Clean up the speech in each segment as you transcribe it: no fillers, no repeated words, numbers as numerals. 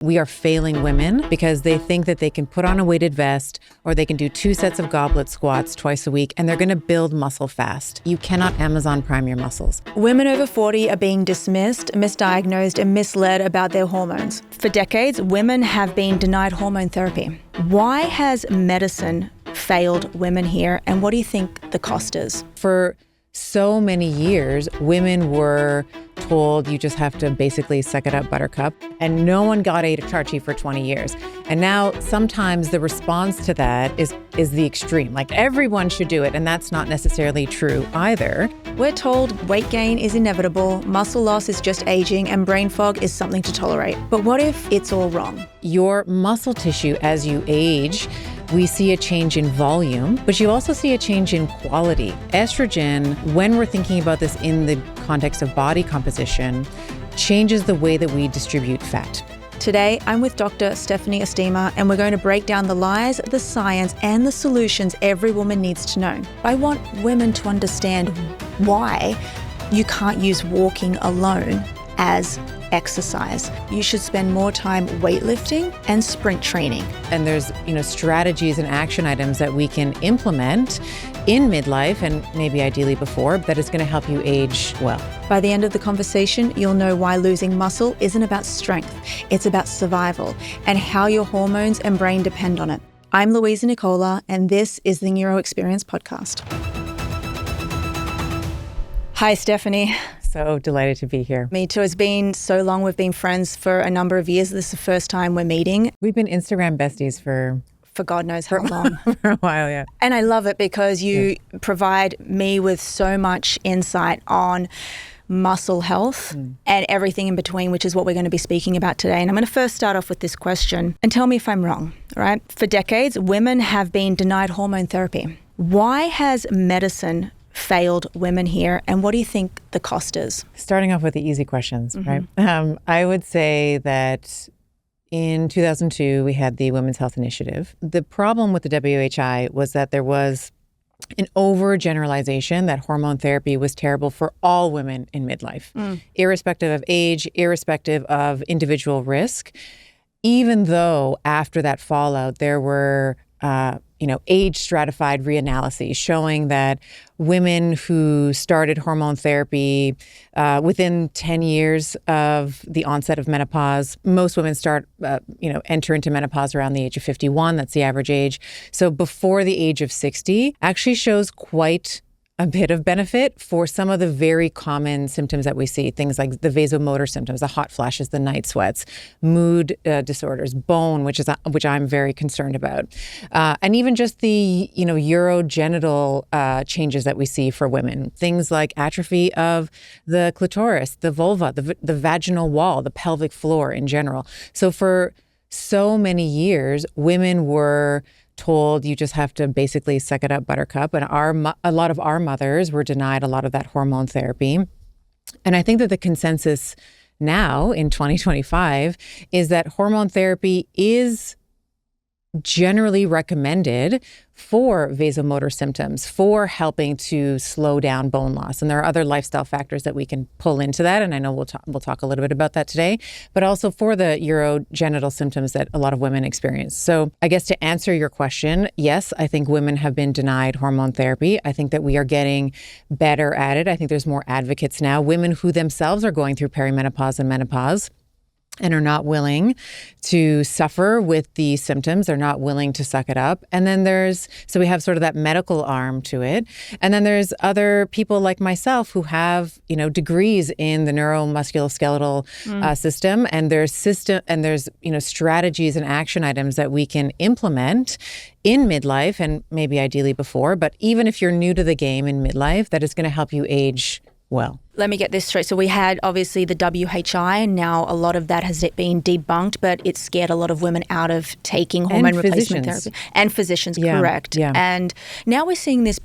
We are failing women because they think that they can put on a weighted vest or they can do 2 sets of goblet squats twice a week and they're going to build muscle fast. You cannot Amazon Prime your muscles. Women over 40 are being dismissed, misdiagnosed, and misled about their hormones. For decades, women have been denied hormone therapy. Why has medicine failed women here, and what do you think the cost is? For so many years, women were told you just have to basically suck it up, buttercup, and no one got HRT for 20 years. And now sometimes the response to that is the extreme, like everyone should do it, and that's not necessarily true either. We're told weight gain is inevitable, muscle loss is just aging, and brain fog is something to tolerate. But what if it's all wrong? Your muscle tissue as you age, we see a change in volume, but you also see a change in quality. Estrogen, when we're thinking about this in the context of body composition, changes the way that we distribute fat. Today, I'm with Dr. Stephanie Estima, and we're going to break down the lies, the science, and the solutions every woman needs to know. I want women to understand why you can't use walking alone as exercise. You should spend more time weightlifting and sprint training. And there's, strategies and action items that we can implement in midlife and maybe ideally before that is going to help you age well. By the end of the conversation, you'll know why losing muscle isn't about strength. It's about survival and how your hormones and brain depend on it. I'm Louisa Nicola, and this is the Neuro Experience Podcast. Hi, Stephanie. So delighted to be here. Me too. It's been so long. We've been friends for a number of years. This is the first time we're meeting. We've been Instagram besties for God knows how long. For a while, yeah. And I love it because you provide me with so much insight on muscle health and everything in between, which is what we're going to be speaking about today. And I'm going to first start off with this question and tell me if I'm wrong, right? For decades, women have been denied hormone therapy. Why has medicine failed women here, and what do you think the cost is? Starting off with the easy questions, right? I would say that in 2002, we had the Women's Health Initiative. The problem with the WHI was that there was an overgeneralization that hormone therapy was terrible for all women in midlife, irrespective of age, irrespective of individual risk, even though after that fallout, there were age stratified reanalyses showing that women who started hormone therapy within 10 years of the onset of menopause, most women enter into menopause around the age of 51. That's the average age. So before the age of 60 actually shows quite a bit of benefit for some of the very common symptoms that we see, things like the vasomotor symptoms, the hot flashes, the night sweats, mood disorders, bone, which I'm very concerned about, and even just the urogenital changes that we see for women, things like atrophy of the clitoris, the vulva, the vaginal wall, the pelvic floor in general. So for so many years, women were told you just have to basically suck it up, buttercup. And a lot of our mothers were denied a lot of that hormone therapy. And I think that the consensus now in 2025 is that hormone therapy is generally recommended for vasomotor symptoms, for helping to slow down bone loss. And there are other lifestyle factors that we can pull into that. And I know we'll talk a little bit about that today, but also for the urogenital symptoms that a lot of women experience. So I guess to answer your question, yes, I think women have been denied hormone therapy. I think that we are getting better at it. I think there's more advocates now, women who themselves are going through perimenopause and menopause and are not willing to suffer with the symptoms. They're not willing to suck it up. And then so we have sort of that medical arm to it. And then there's other people like myself who have, degrees in the neuromusculoskeletal system. And there's strategies and action items that we can implement in midlife and maybe ideally before. But even if you're new to the game in midlife, that is going to help you age well. Let me get this straight. So we had obviously the WHI, and now a lot of that has been debunked, but it scared a lot of women out of taking hormone replacement therapy. And physicians, correct. Yeah. And now we're seeing this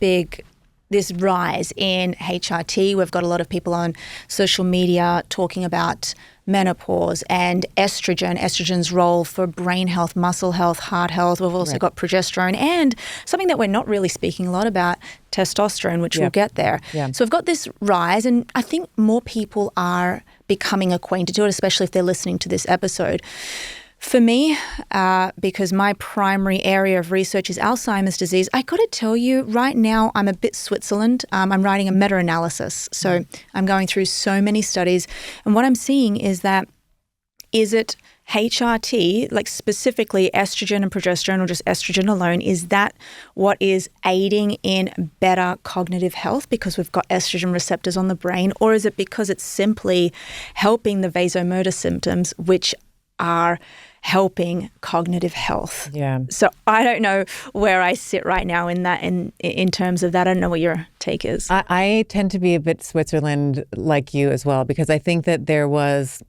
rise in HRT. We've got a lot of people on social media talking about menopause and estrogen's role for brain health, muscle health, heart health. We've also got progesterone and something that we're not really speaking a lot about, testosterone, which we'll get there. Yeah. So we've got this rise, and I think more people are becoming acquainted to it, especially if they're listening to this episode. For me, because my primary area of research is Alzheimer's disease, I got to tell you, right now I'm a bit Switzerland. I'm writing a meta-analysis. So I'm going through so many studies. And what I'm seeing is that, is it HRT, like specifically estrogen and progesterone, or just estrogen alone, is that what is aiding in better cognitive health because we've got estrogen receptors on the brain? Or is it because it's simply helping the vasomotor symptoms, which are helping cognitive health? Yeah. So I don't know where I sit right now in that, in terms of that. I don't know what your take is. I tend to be a bit Switzerland like you as well, because I think that there was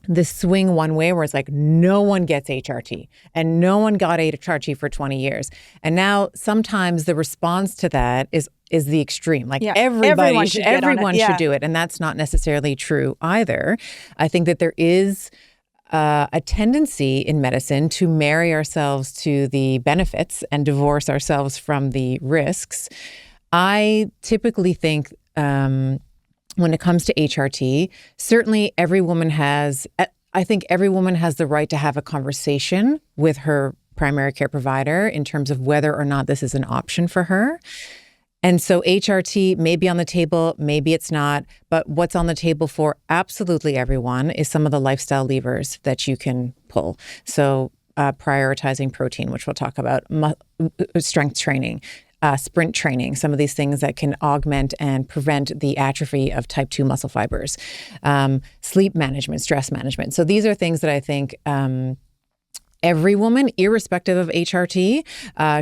this swing one way where it's like no one gets HRT and no one got HRT for 20 years. And now sometimes the response to that is the extreme. Like everyone should do it. And that's not necessarily true either. I think that there is a tendency in medicine to marry ourselves to the benefits and divorce ourselves from the risks. I typically think when it comes to HRT, certainly every woman has the right to have a conversation with her primary care provider in terms of whether or not this is an option for her. And so HRT may be on the table, maybe it's not, but what's on the table for absolutely everyone is some of the lifestyle levers that you can pull. So prioritizing protein, which we'll talk about, strength training, sprint training, some of these things that can augment and prevent the atrophy of type 2 muscle fibers, sleep management, stress management. So these are things that I think every woman, irrespective of HRT,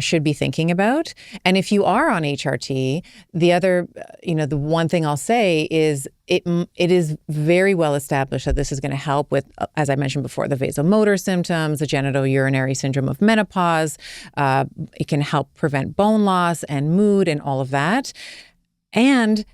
should be thinking about. And if you are on HRT, the other, the one thing I'll say is it is very well established that this is going to help with, as I mentioned before, the vasomotor symptoms, the genitourinary syndrome of menopause. It can help prevent bone loss and mood and all of that. And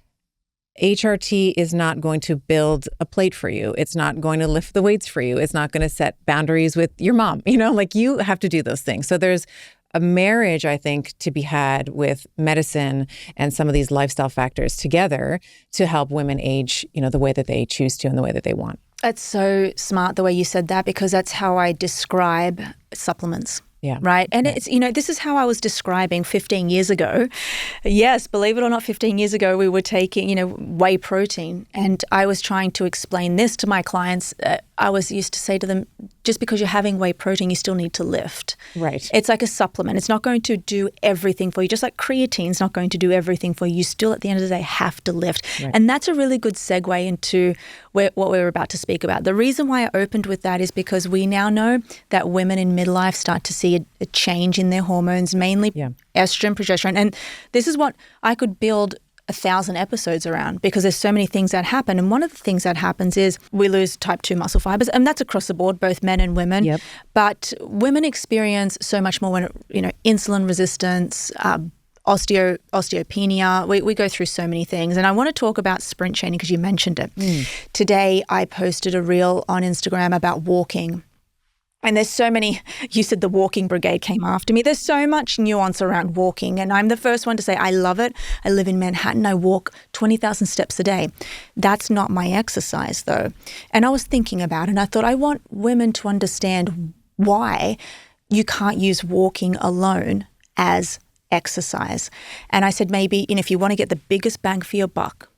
HRT is not going to build a plate for you. It's not going to lift the weights for you. It's not going to set boundaries with your mom. You have to do those things. So there's a marriage, I think, to be had with medicine and some of these lifestyle factors together to help women age, the way that they choose to and the way that they want. That's so smart the way you said that, because that's how I describe supplements. Yeah. Right. And it's, this is how I was describing 15 years ago. Yes, believe it or not, 15 years ago, we were taking, whey protein. And I was trying to explain this to my clients. I was used to say to them, just because you're having whey protein, you still need to lift. Right. It's like a supplement. It's not going to do everything for you. Just like creatine's not going to do everything for you. You still, at the end of the day, have to lift. Right. And that's a really good segue into what we're about to speak about. The reason why I opened with that is because we now know that women in midlife start to see a change in their hormones, mainly estrogen, progesterone. And this is what I could build 1,000 episodes around, because there's so many things that happen. And one of the things that happens is we lose type 2 muscle fibers, and that's across the board, both men and women. Yep. But women experience so much more when, insulin resistance, osteopenia. We go through so many things. And I want to talk about sprint training because you mentioned it. Today, I posted a reel on Instagram about walking. And there's so many, you said the walking brigade came after me. There's so much nuance around walking. And I'm the first one to say, I love it. I live in Manhattan. I walk 20,000 steps a day. That's not my exercise though. And I was thinking about it, and I thought I want women to understand why you can't use walking alone as exercise. And I said, maybe, if you want to get the biggest bang for your buck,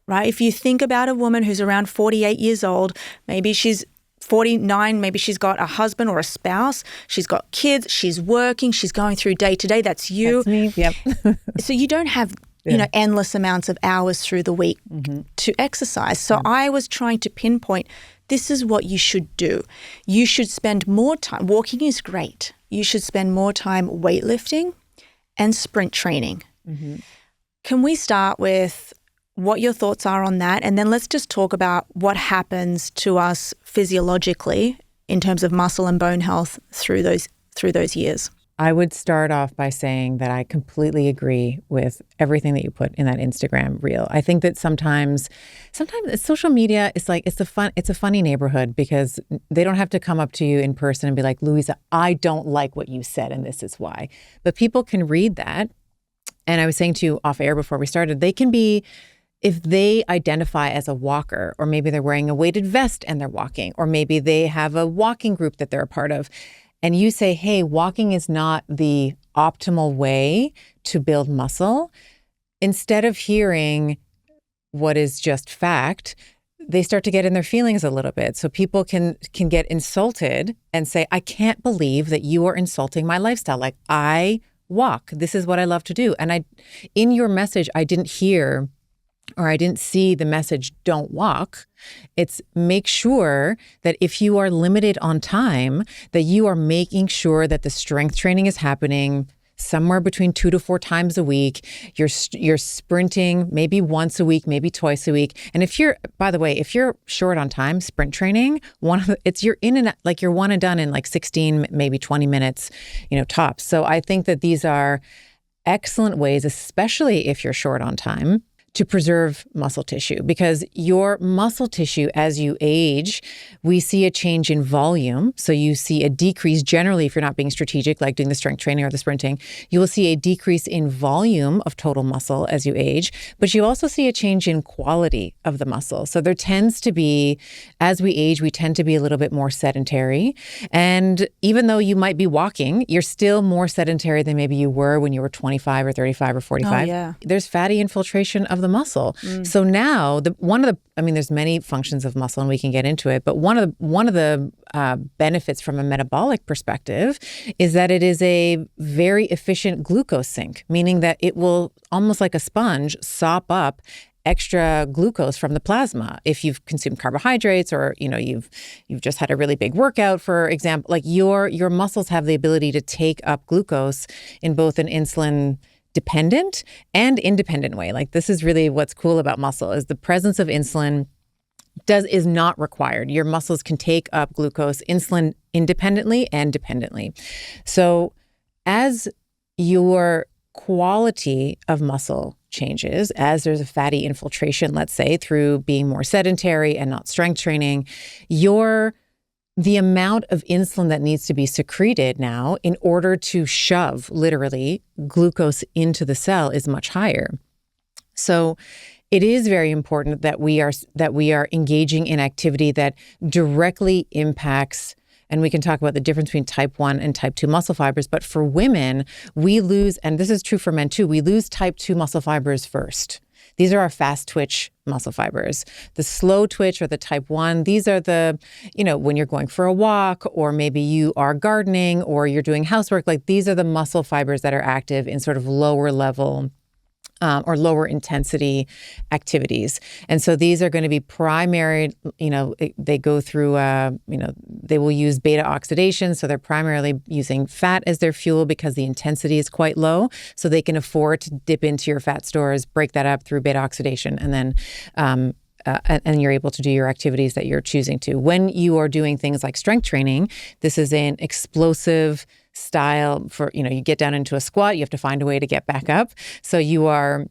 right? If you think about a woman who's around 48 years old, maybe she's 49, maybe she's got a husband or a spouse, she's got kids, she's working, she's going through day to day. That's you. That's me. Yep. So you don't have, endless amounts of hours through the week to exercise. So I was trying to pinpoint, this is what you should do. You should spend more time, walking is great. You should spend more time weightlifting and sprint training. Can we start with what your thoughts are on that? And then let's just talk about what happens to us physiologically in terms of muscle and bone health through those years. I would start off by saying that I completely agree with everything that you put in that Instagram reel. I think that sometimes social media is like, it's a funny neighborhood, because they don't have to come up to you in person and be like, Louisa, I don't like what you said and this is why. But people can read that. And I was saying to you off air before we started, they can be if they identify as a walker, or maybe they're wearing a weighted vest and they're walking, or maybe they have a walking group that they're a part of, and you say, hey, walking is not the optimal way to build muscle, instead of hearing what is just fact, they start to get in their feelings a little bit. So people can get insulted and say, I can't believe that you are insulting my lifestyle. Like, I walk. This is what I love to do. And in your message, I didn't hear, or I didn't see the message, don't walk. It's make sure that if you are limited on time, that you are making sure that the strength training is happening somewhere between 2 to 4 times a week. You're sprinting maybe once a week, maybe twice a week. And if you're short on time, sprint training, you're one and done in like 16, maybe 20 minutes, tops. So I think that these are excellent ways, especially if you're short on time, to preserve muscle tissue, because your muscle tissue, as you age, we see a change in volume. So you see a decrease generally, if you're not being strategic, like doing the strength training or the sprinting, you will see a decrease in volume of total muscle as you age, but you also see a change in quality of the muscle. So there tends to be, as we age, we tend to be a little bit more sedentary. And even though you might be walking, you're still more sedentary than maybe you were when you were 25 or 35 or 45. Oh, yeah. There's fatty infiltration of the muscle. So now there's many functions of muscle and we can get into it, but one of the benefits from a metabolic perspective is that it is a very efficient glucose sink, meaning that it will, almost like a sponge, sop up extra glucose from the plasma. If you've consumed carbohydrates, or you've just had a really big workout, for example, like your muscles have the ability to take up glucose in both an insulin dependent and independent way. Like, this is really what's cool about muscle, is the presence of insulin is not required. Your muscles can take up glucose, insulin, independently and dependently. So as your quality of muscle changes, as there's a fatty infiltration, let's say, through being more sedentary and not strength training, the amount of insulin that needs to be secreted now in order to shove, literally, glucose into the cell is much higher. So it is very important that we are engaging in activity that directly impacts, and we can talk about the difference between type 1 and type 2 muscle fibers, but for women, we lose, and this is true for men too, we lose type 2 muscle fibers first. These are our fast twitch muscle fibers. The slow twitch, or the type 1, these are the, when you're going for a walk, or maybe you are gardening, or you're doing housework, like these are the muscle fibers that are active in sort of lower level or lower intensity activities. And so these are going to be primary, they go through, they will use beta oxidation. So they're primarily using fat as their fuel because the intensity is quite low. So they can afford to dip into your fat stores, break that up through beta oxidation, and then and you're able to do your activities that you're choosing to. When you are doing things like strength training, this is an explosive style for, you get down into a squat, you have to find a way to get back up. So you are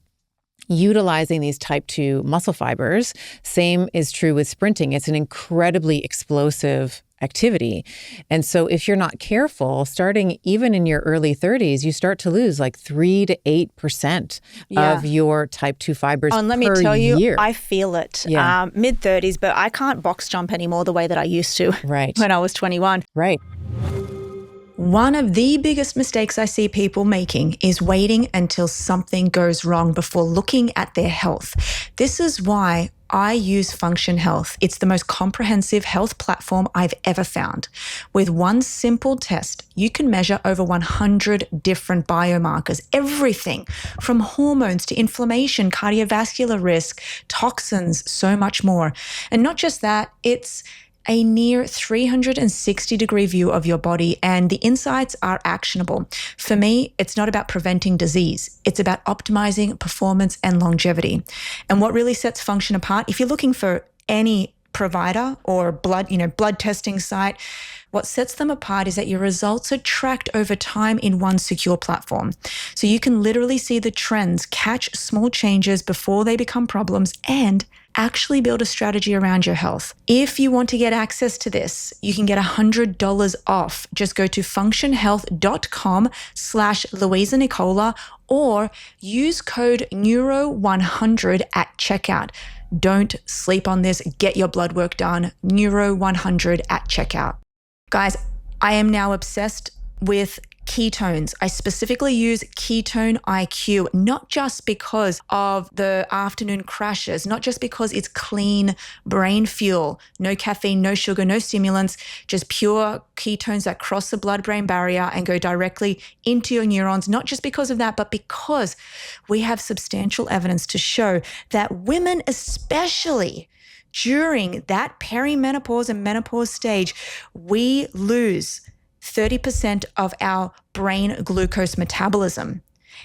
utilizing these type 2 muscle fibers. Same is true with sprinting. It's an incredibly explosive activity. And so if you're not careful, starting even in your early 30s, you start to lose like 3 to 8% of your type 2 fibers per year. And let me tell you, I feel it. Yeah. Mid-30s, but I can't box jump anymore the way that I used to when I was 21. Right. One of the biggest mistakes I see people making is waiting until something goes wrong before looking at their health. This is why I use Function Health. It's the most comprehensive health platform I've ever found. With one simple test, you can measure over 100 different biomarkers, everything from hormones to inflammation, cardiovascular risk, toxins, so much more. And not just that, it's a near 360-degree view of your body, and the insights are actionable. For me, it's not about preventing disease. It's about optimizing performance and longevity. And what really sets Function apart, if you're looking for any provider or blood testing site, what sets them apart is that your results are tracked over time in one secure platform. So you can literally see the trends, catch small changes before they become problems, and actually build a strategy around your health. If you want to get access to this, you can get $100 off. Just go to functionhealth.com/Louisa Nicola or use code NEURO100 at checkout. Don't sleep on this. Get your blood work done. NEURO100 at checkout. Guys, I am now obsessed with ketones. I specifically use Ketone IQ, not just because of the afternoon crashes, not just because it's clean brain fuel, no caffeine, no sugar, no stimulants, just pure ketones that cross the blood-brain barrier and go directly into your neurons, not just because of that, but because we have substantial evidence to show that women, especially during that perimenopause and menopause stage, we lose 30% of our brain glucose metabolism.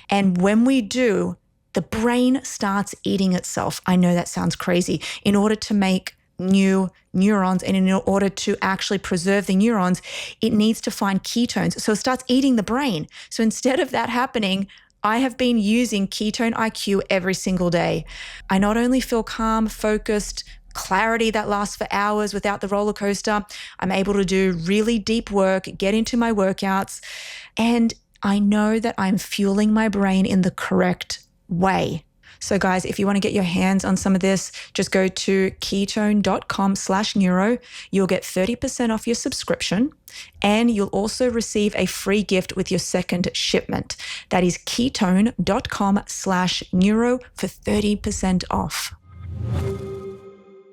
And when we do, the brain starts eating itself. I know that sounds crazy. In order to make new neurons and in order to actually preserve the neurons, it needs to find ketones. So it starts eating the brain. So instead of that happening, I have been using Ketone IQ every single day. I not only feel calm, focused, clarity that lasts for hours without the roller coaster. I'm able to do really deep work, get into my workouts, and I know that I'm fueling my brain in the correct way. So guys, if you want to get your hands on some of this, just go to ketone.com/neuro. You'll get 30% off your subscription, and you'll also receive a free gift with your second shipment. That is ketone.com/neuro for 30% off.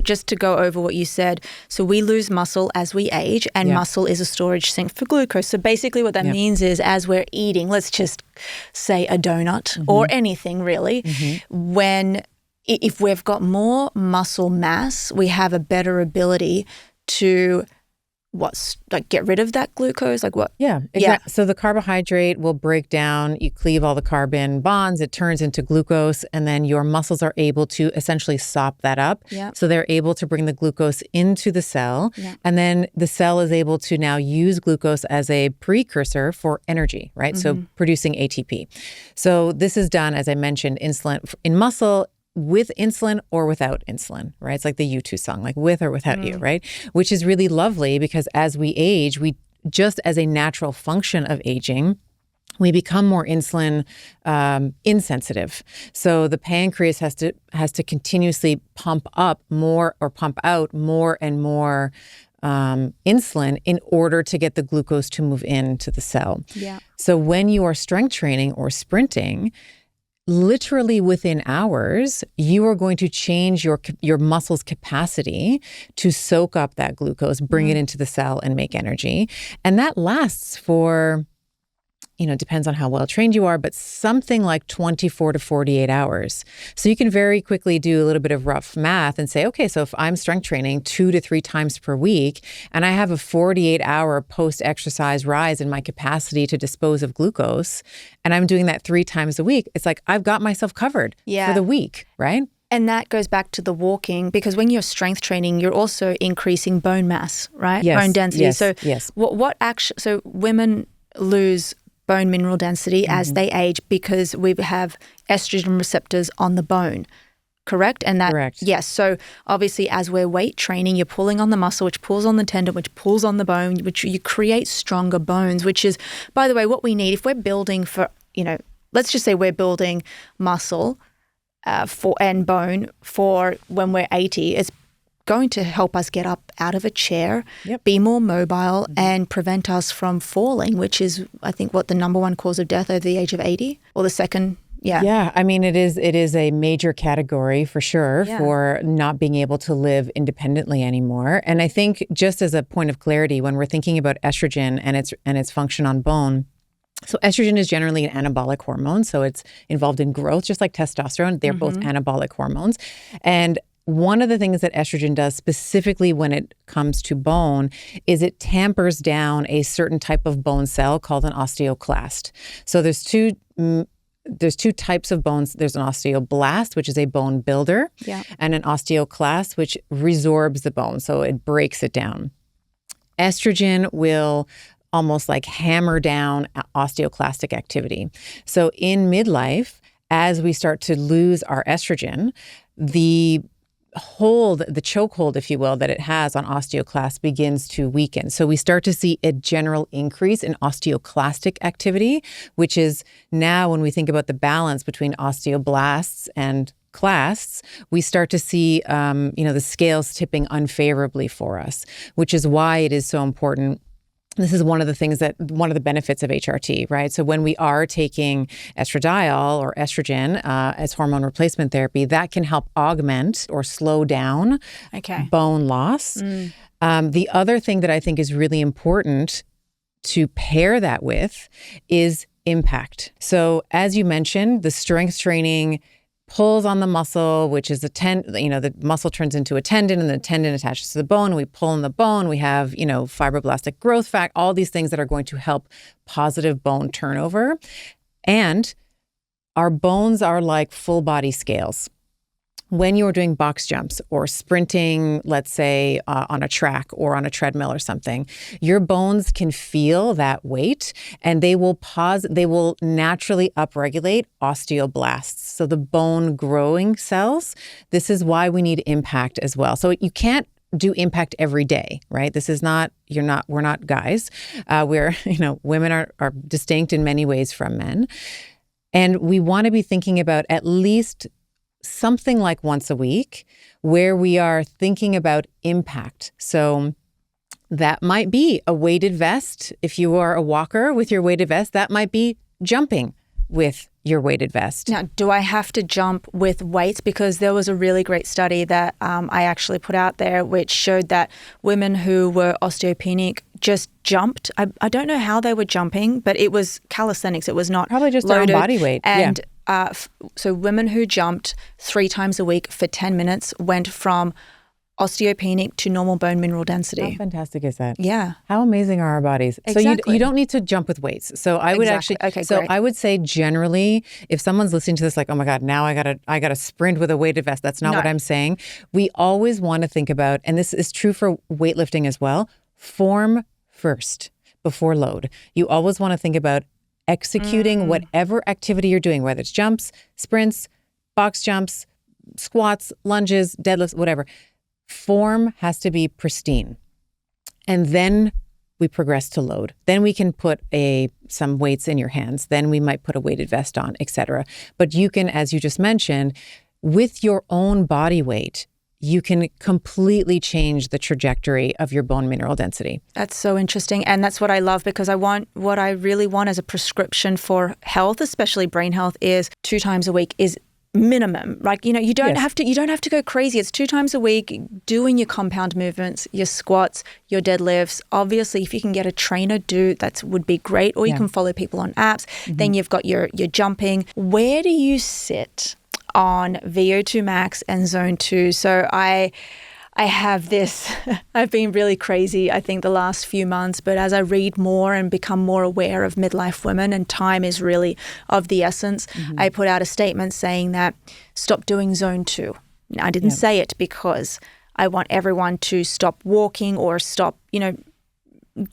Just to go over what you said, so we lose muscle as we age, and muscle is a storage sink for glucose. So basically what that means is as we're eating, let's just say a donut or anything really, if we've got more muscle mass, we have a better ability to get rid of that glucose? Yeah, exactly. Yeah. So the carbohydrate will break down, you cleave all the carbon bonds, it turns into glucose, and then your muscles are able to essentially sop that up. Yeah. So they're able to bring the glucose into the cell, and then the cell is able to now use glucose as a precursor for energy, right? So producing ATP. So this is done, as I mentioned, insulin in muscle, with insulin or without insulin, right? It's like the U2 song, like with or without you, right? Which is really lovely because as we age, we just as a natural function of aging, we become more insulin insensitive. So the pancreas has to continuously pump up more or pump out more and more insulin in order to get the glucose to move into the cell. Yeah. So when you are strength training or sprinting, literally within hours, you are going to change your muscle's capacity to soak up that glucose, bring it into the cell and make energy. And that lasts for, depends on how well trained you are, but something like 24 to 48 hours. So you can very quickly do a little bit of rough math and say, okay, so if I'm strength training 2 to 3 times per week and I have a 48-hour post-exercise rise in my capacity to dispose of glucose, and I'm doing that 3 times a week, it's like I've got myself covered for the week, right? And that goes back to the walking, because when you're strength training, you're also increasing bone mass, right? Yes, bone density. Yes, so yes. So women lose bone mineral density as they age because we have estrogen receptors on the bone, correct? And that, correct. Yes. So obviously as we're weight training, you're pulling on the muscle, which pulls on the tendon, which pulls on the bone, which you create stronger bones, which is, by the way, what we need. If we're building for, let's just say we're building muscle and bone for when we're 80, it's going to help us get up out of a chair, be more mobile, and prevent us from falling, which is, I think, what the number one cause of death over the age of 80, or the second. Yeah. Yeah. I mean, it is a major category for sure for not being able to live independently anymore. And I think just as a point of clarity, when we're thinking about estrogen and its function on bone, so estrogen is generally an anabolic hormone. So it's involved in growth, just like testosterone. They're both anabolic hormones. And one of the things that estrogen does specifically when it comes to bone is it tampers down a certain type of bone cell called an osteoclast. So there's two types of bones. There's an osteoblast, which is a bone builder, and an osteoclast, which resorbs the bone. So it breaks it down. Estrogen will almost like hammer down osteoclastic activity. So in midlife, as we start to lose our estrogen, the the chokehold, if you will, that it has on osteoclasts begins to weaken. So we start to see a general increase in osteoclastic activity, which is now when we think about the balance between osteoblasts and clasts, we start to see, the scales tipping unfavorably for us, which is why it is so important. This is one of the benefits of HRT, right? So when we are taking estradiol or estrogen as hormone replacement therapy, that can help augment or slow down bone loss. The other thing that I think is really important to pair that with is impact. So as you mentioned, the strength training pulls on the muscle, which is the muscle turns into a tendon, and the tendon attaches to the bone. We pull on the bone. We have, fibroblastic growth factor, all these things that are going to help positive bone turnover. And our bones are like full body scales. When you're doing box jumps or sprinting, let's say on a track or on a treadmill or something, your bones can feel that weight and they will naturally upregulate osteoblasts. So the bone growing cells, this is why we need impact as well. So you can't do impact every day, right? This is not, we're not guys. Women are distinct in many ways from men. And we want to be thinking about at least something like once a week where we are thinking about impact. So that might be a weighted vest. If you are a walker with your weighted vest, that might be jumping with your weighted vest. Now, do I have to jump with weights? Because there was a really great study that I actually put out there which showed that women who were osteopenic just jumped. I don't know how they were jumping, but it was calisthenics. It was not probably just loaded. Their own body weight. And so women who jumped 3 times a week for 10 minutes went from osteopenic to normal bone mineral density. How fantastic is that? Yeah. How amazing are our bodies? Exactly. So you don't need to jump with weights. So I would great. I would say generally, if someone's listening to this like, oh my God, now I gotta sprint with a weighted vest. That's not what I'm saying. We always want to think about, and this is true for weightlifting as well, form first before load. You always want to think about executing whatever activity you're doing, whether it's jumps, sprints, box jumps, squats, lunges, deadlifts, whatever. Form has to be pristine. And then we progress to load. Then we can put some weights in your hands. Then we might put a weighted vest on, etc. But you can, as you just mentioned, with your own body weight, you can completely change the trajectory of your bone mineral density. That's so interesting. And that's what I love, because what I really want as a prescription for health, especially brain health, is 2 times a week is minimum. Like, you don't have to go crazy. It's 2 times a week doing your compound movements, your squats, your deadlifts. Obviously, if you can get a trainer, that would be great. Or you can follow people on apps. Then you've got your jumping. Where do you sit on VO2 max and zone 2? So I have this, I've been really crazy, I think, the last few months, but as I read more and become more aware of midlife women, and time is really of the essence, I put out a statement saying that stop doing zone 2. Now, I didn't say it because I want everyone to stop walking or stop,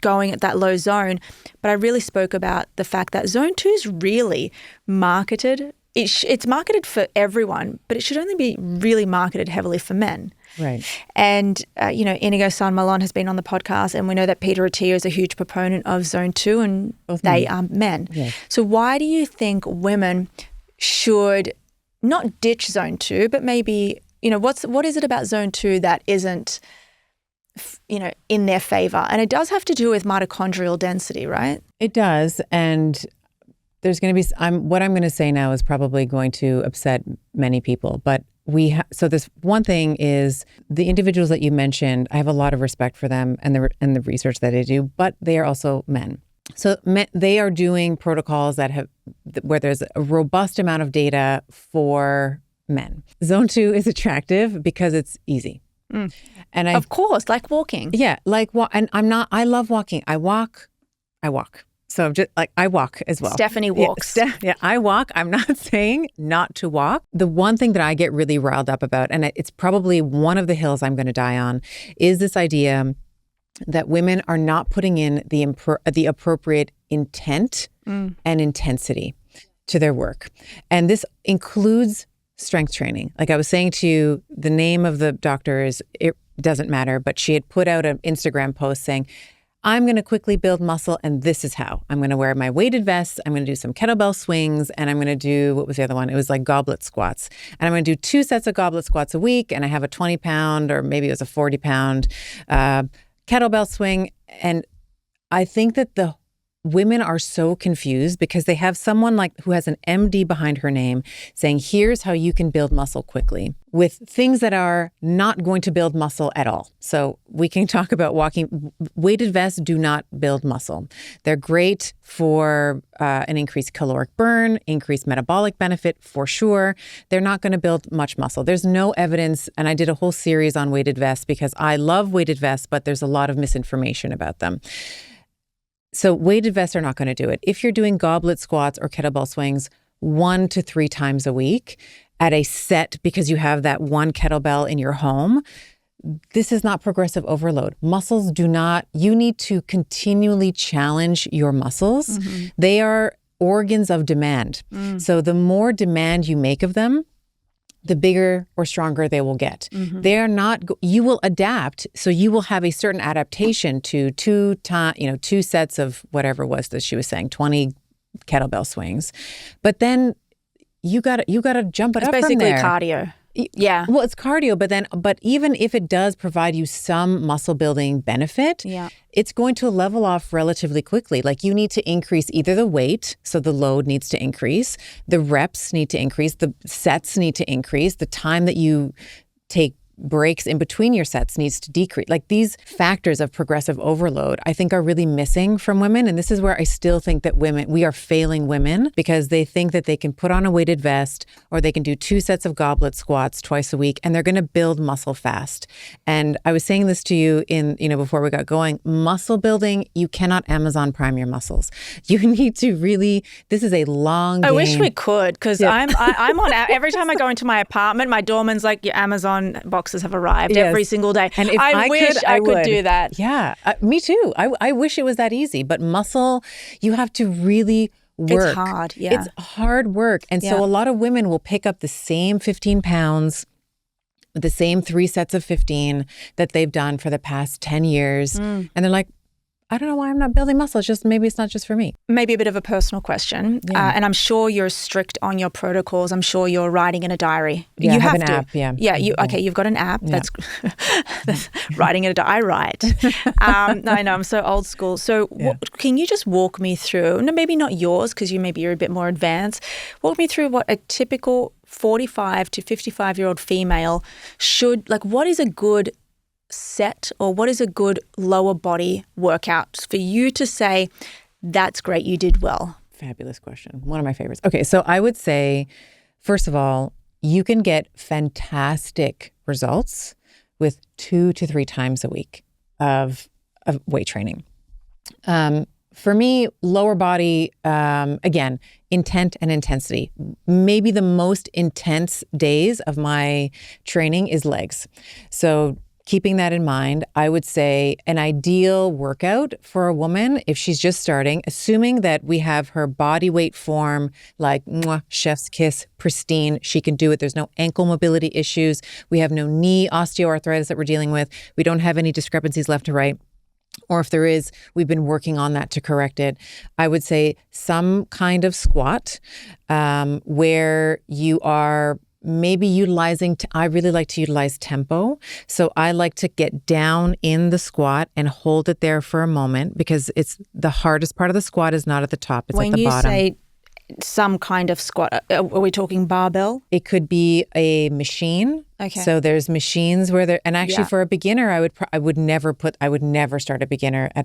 going at that low zone, but I really spoke about the fact that zone 2 is really marketed. It's marketed for everyone, but it should only be really marketed heavily for men. Right. And, Inigo San Malon has been on the podcast, and we know that Peter Attia is a huge proponent of zone 2, and they are men. Yes. So why do you think women should not ditch zone 2, but maybe, what is it about zone 2 that isn't, in their favor? And it does have to do with mitochondrial density, right? It does. And there's going to be, what I'm going to say now is probably going to upset many people, but so this one thing is the individuals that you mentioned, I have a lot of respect for them and the research that they do, but they are also men. So they are doing protocols where there's a robust amount of data for men. Zone 2 is attractive because it's easy. And of course, like walking. Yeah, I love walking. I walk. So just like I walk as well. Stephanie walks. Yeah, I walk. I'm not saying not to walk. The one thing that I get really riled up about, and it's probably one of the hills I'm going to die on, is this idea that women are not putting in the appropriate intent and intensity to their work. And this includes strength training. Like I was saying to you, the name of the doctor it doesn't matter, but she had put out an Instagram post saying, I'm going to quickly build muscle, and this is how. I'm going to wear my weighted vest, I'm going to do some kettlebell swings, and I'm going to do, what was the other one? It was like goblet squats. And I'm going to do 2 sets of goblet squats a week, and I have a 20-pound, or maybe it was a 40-pound kettlebell swing. And I think that the women are so confused because they have someone like who has an MD behind her name saying, here's how you can build muscle quickly with things that are not going to build muscle at all. So we can talk about walking. Weighted vests do not build muscle. They're great for an increased caloric burn, increased metabolic benefit for sure. They're not going to build much muscle. There's no evidence. And I did a whole series on weighted vests because I love weighted vests, but there's a lot of misinformation about them. So weighted vests are not going to do it. If you're doing goblet squats or kettlebell swings 1 to 3 times a week at a set because you have that one kettlebell in your home, this is not progressive overload. Muscles do not, you need to continually challenge your muscles. Mm-hmm. They are organs of demand. So the more demand you make of them, the bigger or stronger they will get. Mm-hmm. They are not, you will adapt. So you will have a certain adaptation to 2 sets of whatever it was that she was saying, 20 kettlebell swings. But then you got to jump it up from there. It's basically cardio. Yeah. Well, it's cardio, but even if it does provide you some muscle building benefit, it's going to level off relatively quickly. Like you need to increase either the weight, so the load needs to increase, the reps need to increase, the sets need to increase, the time that you take breaks in between your sets needs to decrease. Like these factors of progressive overload, I think are really missing from women. And this is where I still think that we are failing women because they think that they can put on a weighted vest or they can do 2 sets of goblet squats twice a week and they're going to build muscle fast. And I was saying this to you before we got going, muscle building, you cannot Amazon Prime your muscles. You need to really, this is a long game. I wish we could because I'm on, every time I go into my apartment, my doorman's like, your Amazon boxes have arrived every single day. And if I wish I could do that. Yeah, me too. I wish it was that easy. But muscle, you have to really work. It's hard, yeah. It's hard work. And so a lot of women will pick up the same 15 pounds, the same 3 sets of 15 that they've done for the past 10 years. And they're like, I don't know why I'm not building muscle. It's just, maybe it's not just for me. Maybe a bit of a personal question. And I'm sure you're strict on your protocols. I'm sure you're writing in a diary. Yeah, you have an app. Yeah. Yeah. You've got an app that's writing in a diary. I write. I know I'm so old school. So can you just walk me through, maybe not yours because you're a bit more advanced. Walk me through what a typical 45 to 55-year-old female should, like what is a good set or what is a good lower body workout for you to say, that's great, you did well? Fabulous question. One of my favorites. Okay, so I would say, first of all, you can get fantastic results with 2 to 3 times a week of weight training. For me, lower body, again, intent and intensity. Maybe the most intense days of my training is legs. So keeping that in mind, I would say an ideal workout for a woman, if she's just starting, assuming that we have her body weight form, like chef's kiss, pristine, she can do it. There's no ankle mobility issues. We have no knee osteoarthritis that we're dealing with. We don't have any discrepancies left to right. Or if there is, we've been working on that to correct it. I would say some kind of squat where you are maybe utilizing, I really like to utilize tempo. So I like to get down in the squat and hold it there for a moment because it's the hardest part of the squat is not at the top, it's at the bottom. When you say some kind of squat, are we talking barbell? It could be a machine. Okay. So there's machines where there, and actually for a beginner, I would never start a beginner at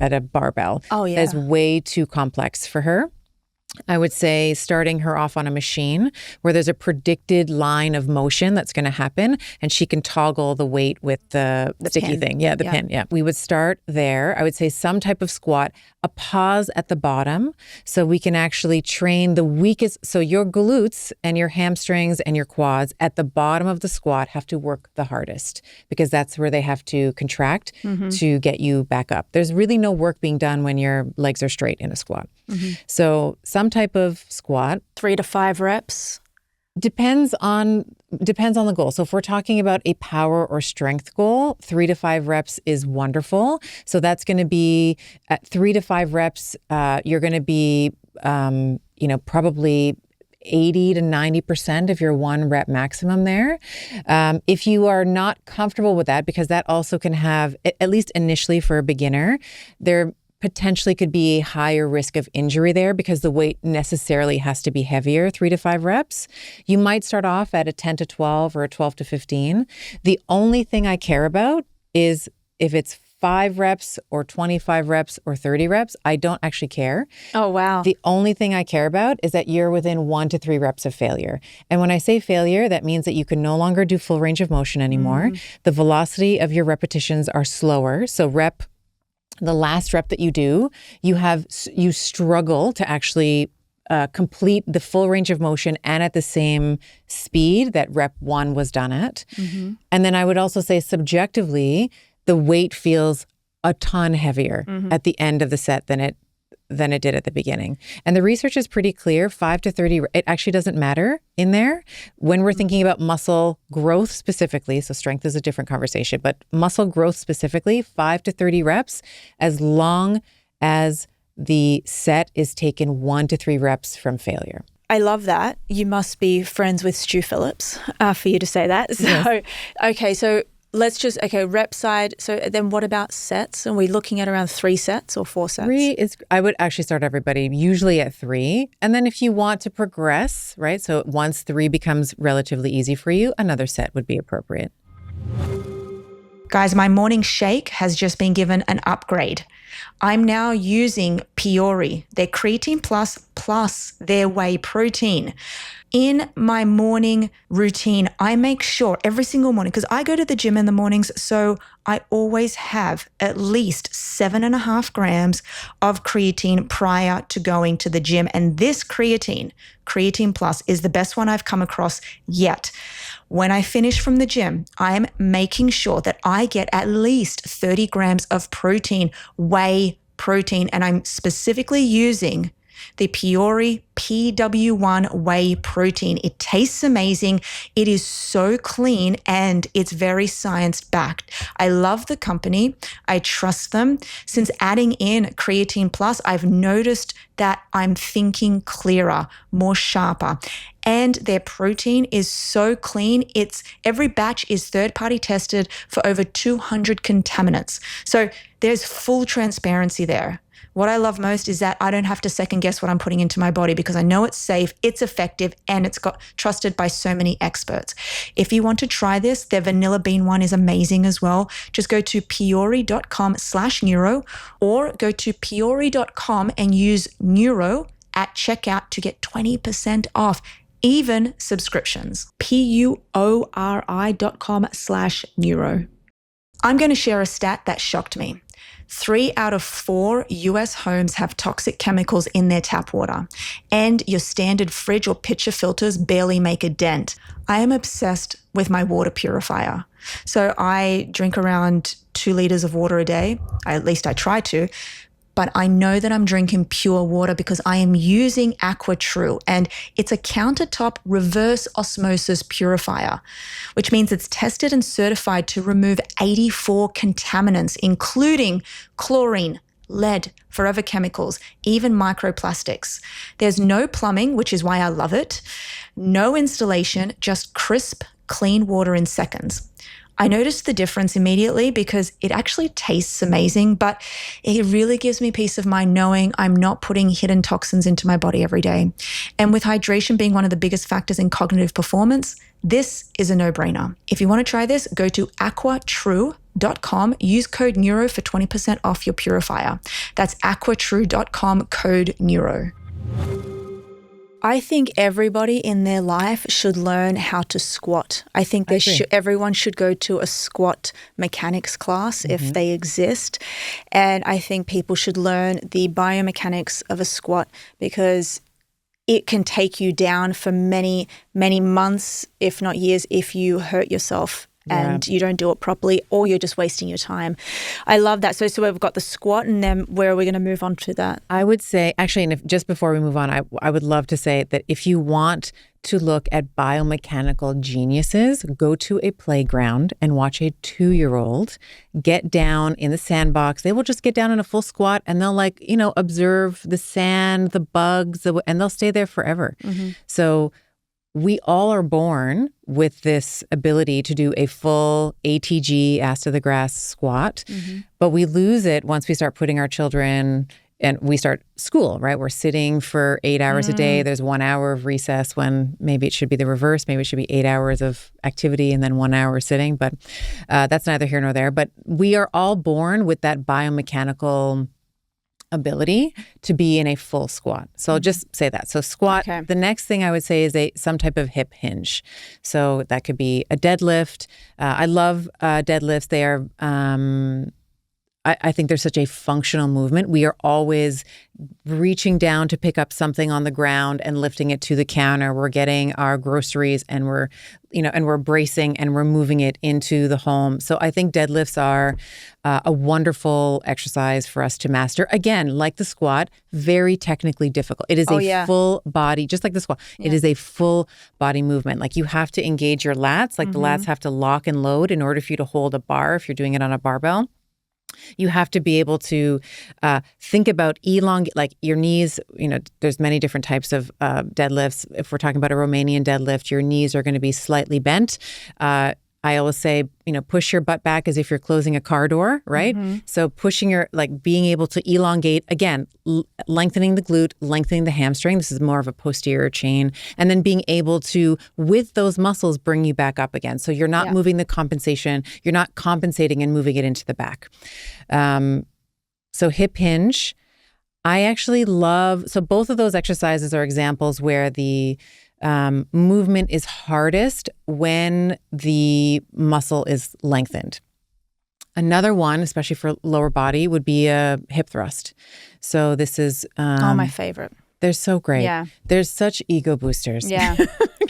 a barbell. Oh yeah. That's way too complex for her. I would say starting her off on a machine where there's a predicted line of motion that's going to happen and she can toggle the weight with the sticky pin. thing. Yeah, the pin. Yeah. We would start there. I would say some type of squat, a pause at the bottom so we can actually train the weakest. So your glutes and your hamstrings and your quads at the bottom of the squat have to work the hardest because that's where they have to contract to get you back up. There's really no work being done when your legs are straight in a squat. So some type of squat. 3 to 5 reps. Depends on the goal. So if we're talking about a power or strength goal, 3 to 5 reps is wonderful. So that's going to be at 3 to 5 reps. You're going to be, probably 80 to 90% of your 1 rep maximum there. If you are not comfortable with that, because that also can have, at least initially for a beginner, there potentially could be a higher risk of injury there because the weight necessarily has to be heavier, 3 to 5 reps. You might start off at a 10 to 12 or a 12 to 15. The only thing I care about is if it's 5 reps or 25 reps or 30 reps, I don't actually care. Oh, wow. The only thing I care about is that you're within 1 to 3 reps of failure. And when I say failure, that means that you can no longer do full range of motion anymore. The velocity of your repetitions are slower. So the last rep that you do, you struggle to actually complete the full range of motion and at the same speed that rep 1 was done at. And then I would also say subjectively, the weight feels a ton heavier at the end of the set than it did at the beginning. And the research is pretty clear, 5 to 30, it actually doesn't matter in there. When we're thinking about muscle growth specifically, so strength is a different conversation, but muscle growth specifically, 5 to 30 reps, as long as the set is taken 1 to 3 reps from failure. I love that. You must be friends with Stu Phillips for you to say that. So, yes. Okay, so rep side. So then what about sets? Are we looking at around 3 sets or 4 sets? I would actually start everybody usually at 3. And then if you want to progress, right? So once 3 becomes relatively easy for you, another set would be appropriate. Guys, my morning shake has just been given an upgrade. I'm now using Piori, their creatine plus their whey protein. In my morning routine, I make sure every single morning, because I go to the gym in the mornings, so I always have at least 7.5 grams of creatine prior to going to the gym. And this creatine plus, is the best one I've come across yet. When I finish from the gym, I am making sure that I get at least 30 grams of protein, whey protein, and I'm specifically using the Piori PW1 whey protein. It tastes amazing. It is so clean and it's very science-backed. I love the company. I trust them. Since adding in creatine plus, I've noticed that I'm thinking clearer, more sharper. And their protein is so clean. Every batch is third-party tested for over 200 contaminants. So there's full transparency there. What I love most is that I don't have to second guess what I'm putting into my body because I know it's safe, it's effective, and it's got trusted by so many experts. If you want to try this, their vanilla bean one is amazing as well. Just go to piori.com/neuro or go to piori.com and use neuro at checkout to get 20% off, even subscriptions. piori.com/neuro. I'm going to share a stat that shocked me. 3 out of 4 US homes have toxic chemicals in their tap water, and your standard fridge or pitcher filters barely make a dent. I am obsessed with my water purifier. So I drink around 2 liters of water a day, at least I try to, but I know that I'm drinking pure water because I am using AquaTrue, and it's a countertop reverse osmosis purifier, which means it's tested and certified to remove 84 contaminants, including chlorine, lead, forever chemicals, even microplastics. There's no plumbing, which is why I love it. No installation, just crisp, clean water in seconds. I noticed the difference immediately because it actually tastes amazing, but it really gives me peace of mind knowing I'm not putting hidden toxins into my body every day. And with hydration being one of the biggest factors in cognitive performance, this is a no-brainer. If you want to try this, go to aquatrue.com, use code NEURO for 20% off your purifier. That's aquatrue.com, code NEURO. I think everybody in their life should learn how to squat. I think everyone should go to a squat mechanics class if they exist. And I think people should learn the biomechanics of a squat because it can take you down for many, many months, if not years, if you hurt yourself and you don't do it properly, or you're just wasting your time. I love that. So we've got the squat, and then where are we going to move on to that? I would say, actually, and just before we move on, I would love to say that if you want to look at biomechanical geniuses, go to a playground and watch a 2-year-old get down in the sandbox. They will just get down in a full squat, and they'll observe the sand, the bugs, and they'll stay there forever. So we all are born with this ability to do a full ATG, ass to the grass squat, but we lose it once we start putting our children and we start school, right? We're sitting for 8 hours a day. There's 1 hour of recess when maybe it should be the reverse. Maybe it should be 8 hours of activity and then 1 hour sitting, but that's neither here nor there. But we are all born with that biomechanical ability to be in a full squat. So I'll just say that. So squat. Okay. The next thing I would say is some type of hip hinge. So that could be a deadlift. I love deadlifts. They are, I think they're such a functional movement. We are always reaching down to pick up something on the ground and lifting it to the counter. We're getting our groceries and we're bracing and we're moving it into the home. So I think deadlifts are a wonderful exercise for us to master. Again, like the squat, very technically difficult. It is full body, just like the squat. Yeah. It is a full body movement. Like you have to engage your lats, like the lats have to lock and load in order for you to hold a bar if you're doing it on a barbell. You have to be able to think about like your knees. There's many different types of deadlifts. If we're talking about a Romanian deadlift, your knees are going to be slightly bent. I always say, push your butt back as if you're closing a car door, right? So pushing being able to elongate, again, lengthening the glute, lengthening the hamstring. This is more of a posterior chain. And then being able to, with those muscles, bring you back up again. So you're not moving the compensation. You're not compensating and moving it into the back. So hip hinge. I actually love, so both of those exercises are examples where the movement is hardest when the muscle is lengthened. Another one, especially for lower body, would be a hip thrust. So this is... my favorite. They're so great. Yeah. They're such ego boosters. Yeah.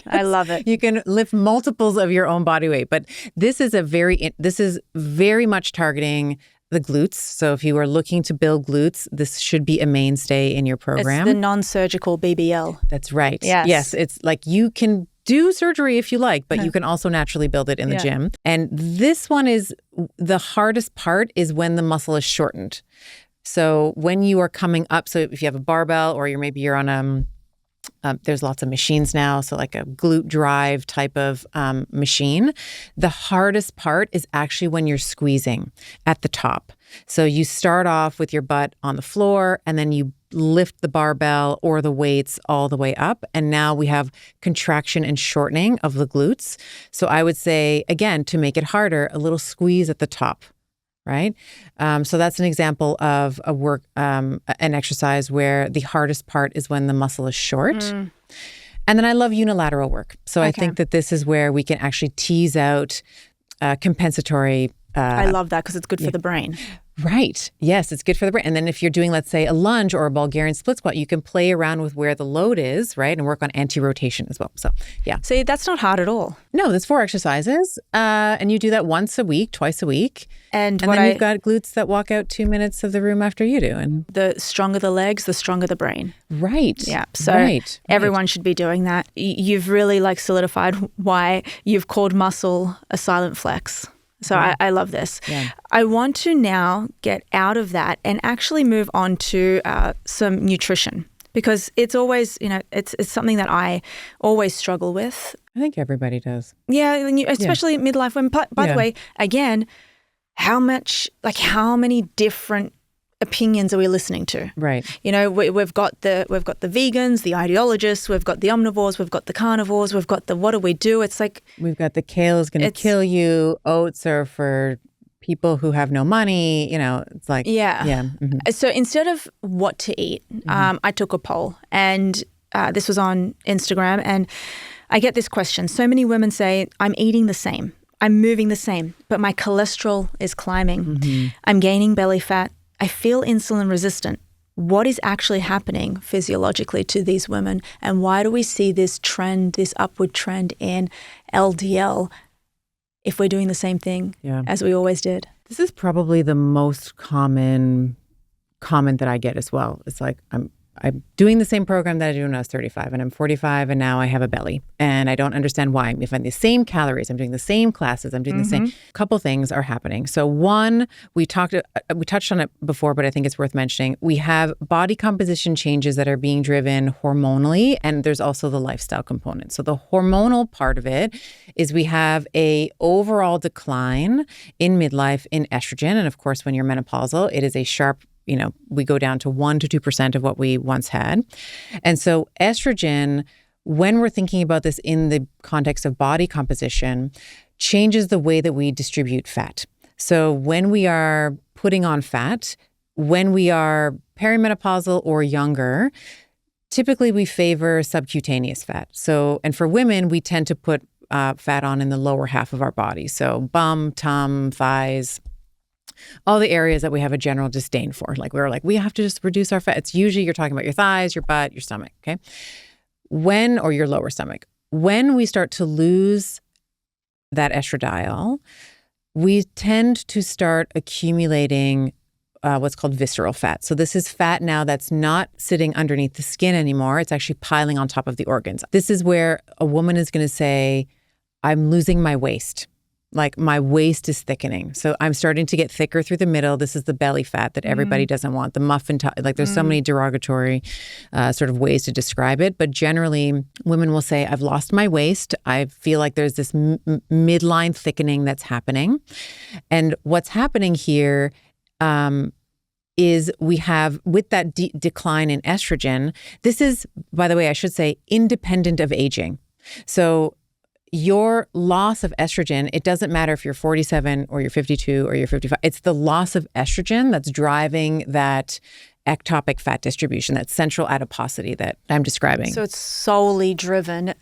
I love it. You can lift multiples of your own body weight, but this is very much targeting the glutes. So if you are looking to build glutes, this should be a mainstay in your program. It's the non-surgical BBL. That's right. Yes. Yes. It's like you can do surgery if you like, but you can also naturally build it in the gym. And this one is, the hardest part is when the muscle is shortened. So when you are coming up, so if you have a barbell or you're on there's lots of machines now, so like a glute drive type of machine. The hardest part is actually when you're squeezing at the top. So you start off with your butt on the floor and then you lift the barbell or the weights all the way up. And now we have contraction and shortening of the glutes. So I would say, again, to make it harder, a little squeeze at the top. Right? So that's an example of an exercise where the hardest part is when the muscle is short. And then I love unilateral work. So I think that this is where we can actually tease out compensatory. I love that because it's good for the brain. Right. Yes, it's good for the brain. And then if you're doing, let's say, a lunge or a Bulgarian split squat, you can play around with where the load is, right? And work on anti-rotation as well. So, yeah. See, that's not hard at all. No, there's 4 exercises. And you do that once a week, twice a week. And then you've got glutes that walk out 2 minutes of the room after you do. And the stronger the legs, the stronger the brain. Right. Yeah. So everyone should be doing that. You've really solidified why you've called muscle a silent flex. So I love this. Yeah. I want to now get out of that and actually move on to some nutrition, because it's always, it's something that I always struggle with. I think everybody does. Yeah, especially midlife women. By the way, again, how many different opinions are we listening to? Right. We've got the vegans, the ideologists, we've got the omnivores, we've got the carnivores, we've got the what do we do? It's like we've got the kale is going to kill you. Oats are for people who have no money. It's like So instead of what to eat, I took a poll, and this was on Instagram, and I get this question. So many women say, "I'm eating the same, I'm moving the same, but my cholesterol is climbing. I'm gaining belly fat. I feel insulin resistant." What is actually happening physiologically to these women, and why do we see this trend, this upward trend in LDL if we're doing the same thing as we always did. This is probably the most common comment that I get as well. It's like, I'm doing the same program that I did when I was 35 and I'm 45 and now I have a belly and I don't understand why. If I'm the same calories, I'm doing the same classes, I'm doing the same. Couple things are happening. So one, we touched on it before, but I think it's worth mentioning. We have body composition changes that are being driven hormonally, and there's also the lifestyle component. So the hormonal part of it is we have a overall decline in midlife in estrogen. And of course, when you're menopausal, it is a sharp, we go down to 1 to 2% of what we once had. And so estrogen, when we're thinking about this in the context of body composition, changes the way that we distribute fat. So when we are putting on fat, when we are perimenopausal or younger, typically we favor subcutaneous fat. So, and for women, we tend to put fat on in the lower half of our body. So bum, tum, thighs, all the areas that we have a general disdain for. Like we have to just reduce our fat. It's usually you're talking about your thighs, your butt, your stomach, okay? Or your lower stomach. When we start to lose that estradiol, we tend to start accumulating what's called visceral fat. So this is fat now that's not sitting underneath the skin anymore. It's actually piling on top of the organs. This is where a woman is going to say, I'm losing my waist. Like my waist is thickening. So I'm starting to get thicker through the middle. This is the belly fat that everybody doesn't want. The muffin top, like there's so many derogatory sort of ways to describe it. But generally, women will say, I've lost my waist. I feel like there's this midline thickening that's happening. And what's happening here is we have, with that decline in estrogen, this is, by the way, I should say, independent of aging. So your loss of estrogen, it doesn't matter if you're 47 or you're 52 or you're 55. It's the loss of estrogen that's driving that ectopic fat distribution, that central adiposity that I'm describing. So it's solely driven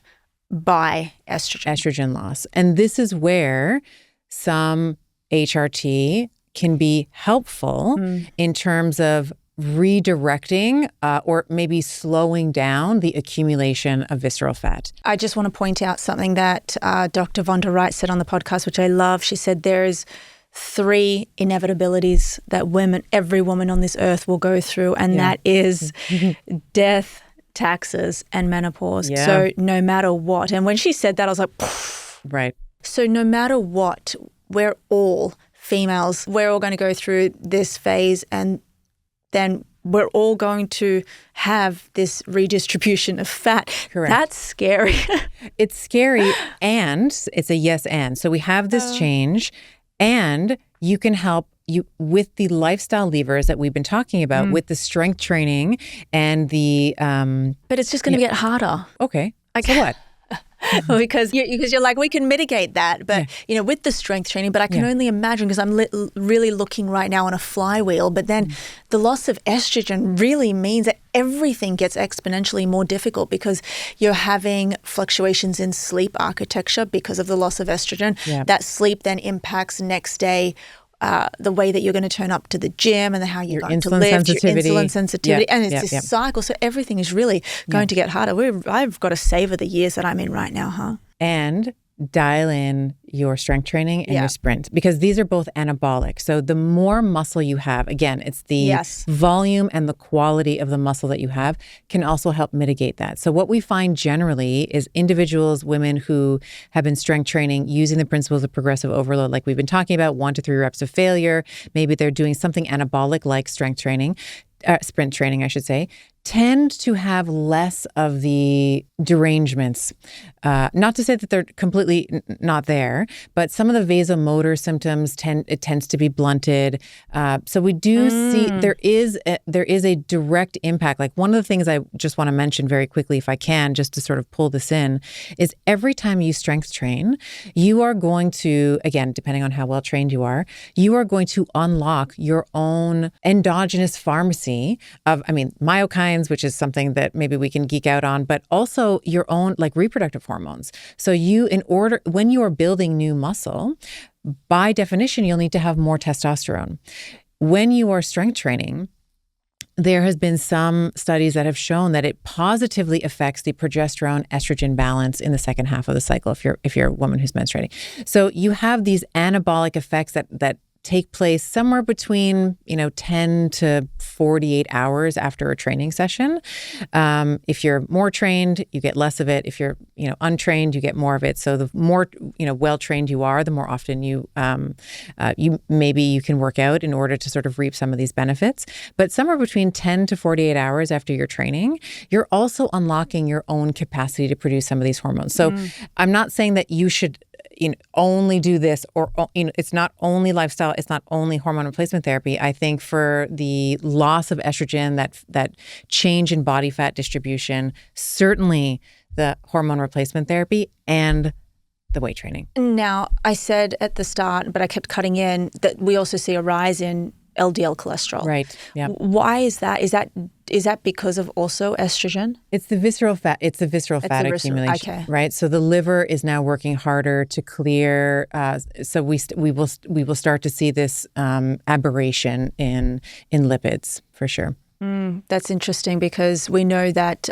by estrogen. Estrogen loss. And this is where some HRT can be helpful in terms of redirecting or maybe slowing down the accumulation of visceral fat. I just want to point out something that Dr. Von der Wright said on the podcast, which I love. She said there's 3 inevitabilities that every woman on this earth will go through, and that is death, taxes, and menopause. Yeah. So no matter what. And when she said that, I was like, right. So no matter what, we're all females. We're all going to go through this phase, and then we're all going to have this redistribution of fat. Correct. That's scary. It's scary, and it's a yes and. So we have this change, and you can help you with the lifestyle levers that we've been talking about, with the strength training and the... but it's just going to get harder. Okay. So what? because you're like, we can mitigate that, but with the strength training, but I can only imagine, because I'm really looking right now on a flywheel, but then the loss of estrogen really means that everything gets exponentially more difficult, because you're having fluctuations in sleep architecture because of the loss of estrogen. That sleep then impacts next day the way that you're going to turn up to the gym, and how you're going to lift, your insulin sensitivity, and it's this cycle. So everything is really going to get harder. I've got to savor the years that I'm in right now, huh? And dial in your strength training and your sprint, because these are both anabolic. So the more muscle you have, again, it's the volume and the quality of the muscle that you have can also help mitigate that. So what we find generally is individuals, women who have been strength training using the principles of progressive overload, like we've been talking about, 1 to 3 reps of failure. Maybe they're doing something anabolic like strength training, sprint training, I should say, tend to have less of the derangements. Not to say that they're completely not there, but some of the vasomotor symptoms tends to be blunted. So we do see there is a direct impact. Like one of the things I just want to mention very quickly, if I can, just to sort of pull this in, is every time you strength train, you are going to, again, depending on how well trained you are going to unlock your own endogenous pharmacy of, myokines, which is something that maybe we can geek out on, but also your own like reproductive hormones. So when you are building new muscle, by definition, you'll need to have more testosterone. When you are strength training, there has been some studies that have shown that it positively affects the progesterone estrogen balance in the second half of the cycle if you're a woman who's menstruating. So you have these anabolic effects that take place somewhere between 10 to 48 hours after a training session. If you're more trained, you get less of it. If you're untrained, you get more of it. So the more well trained you are, the more often you can work out in order to sort of reap some of these benefits. But somewhere between 10 to 48 hours after your training, you're also unlocking your own capacity to produce some of these hormones. So I'm not saying that you should only do this, or it's not only lifestyle, it's not only hormone replacement therapy. I think for the loss of estrogen, that change in body fat distribution, certainly the hormone replacement therapy and the weight training. Now, I said at the start, but I kept cutting in, that we also see a rise in LDL cholesterol. Right. Yeah. Why is that? Is that because of also estrogen? It's the visceral fat. It's the visceral fat accumulation. Okay. Right. So the liver is now working harder to clear. So we will start to see this aberration in lipids for sure. That's interesting, because we know that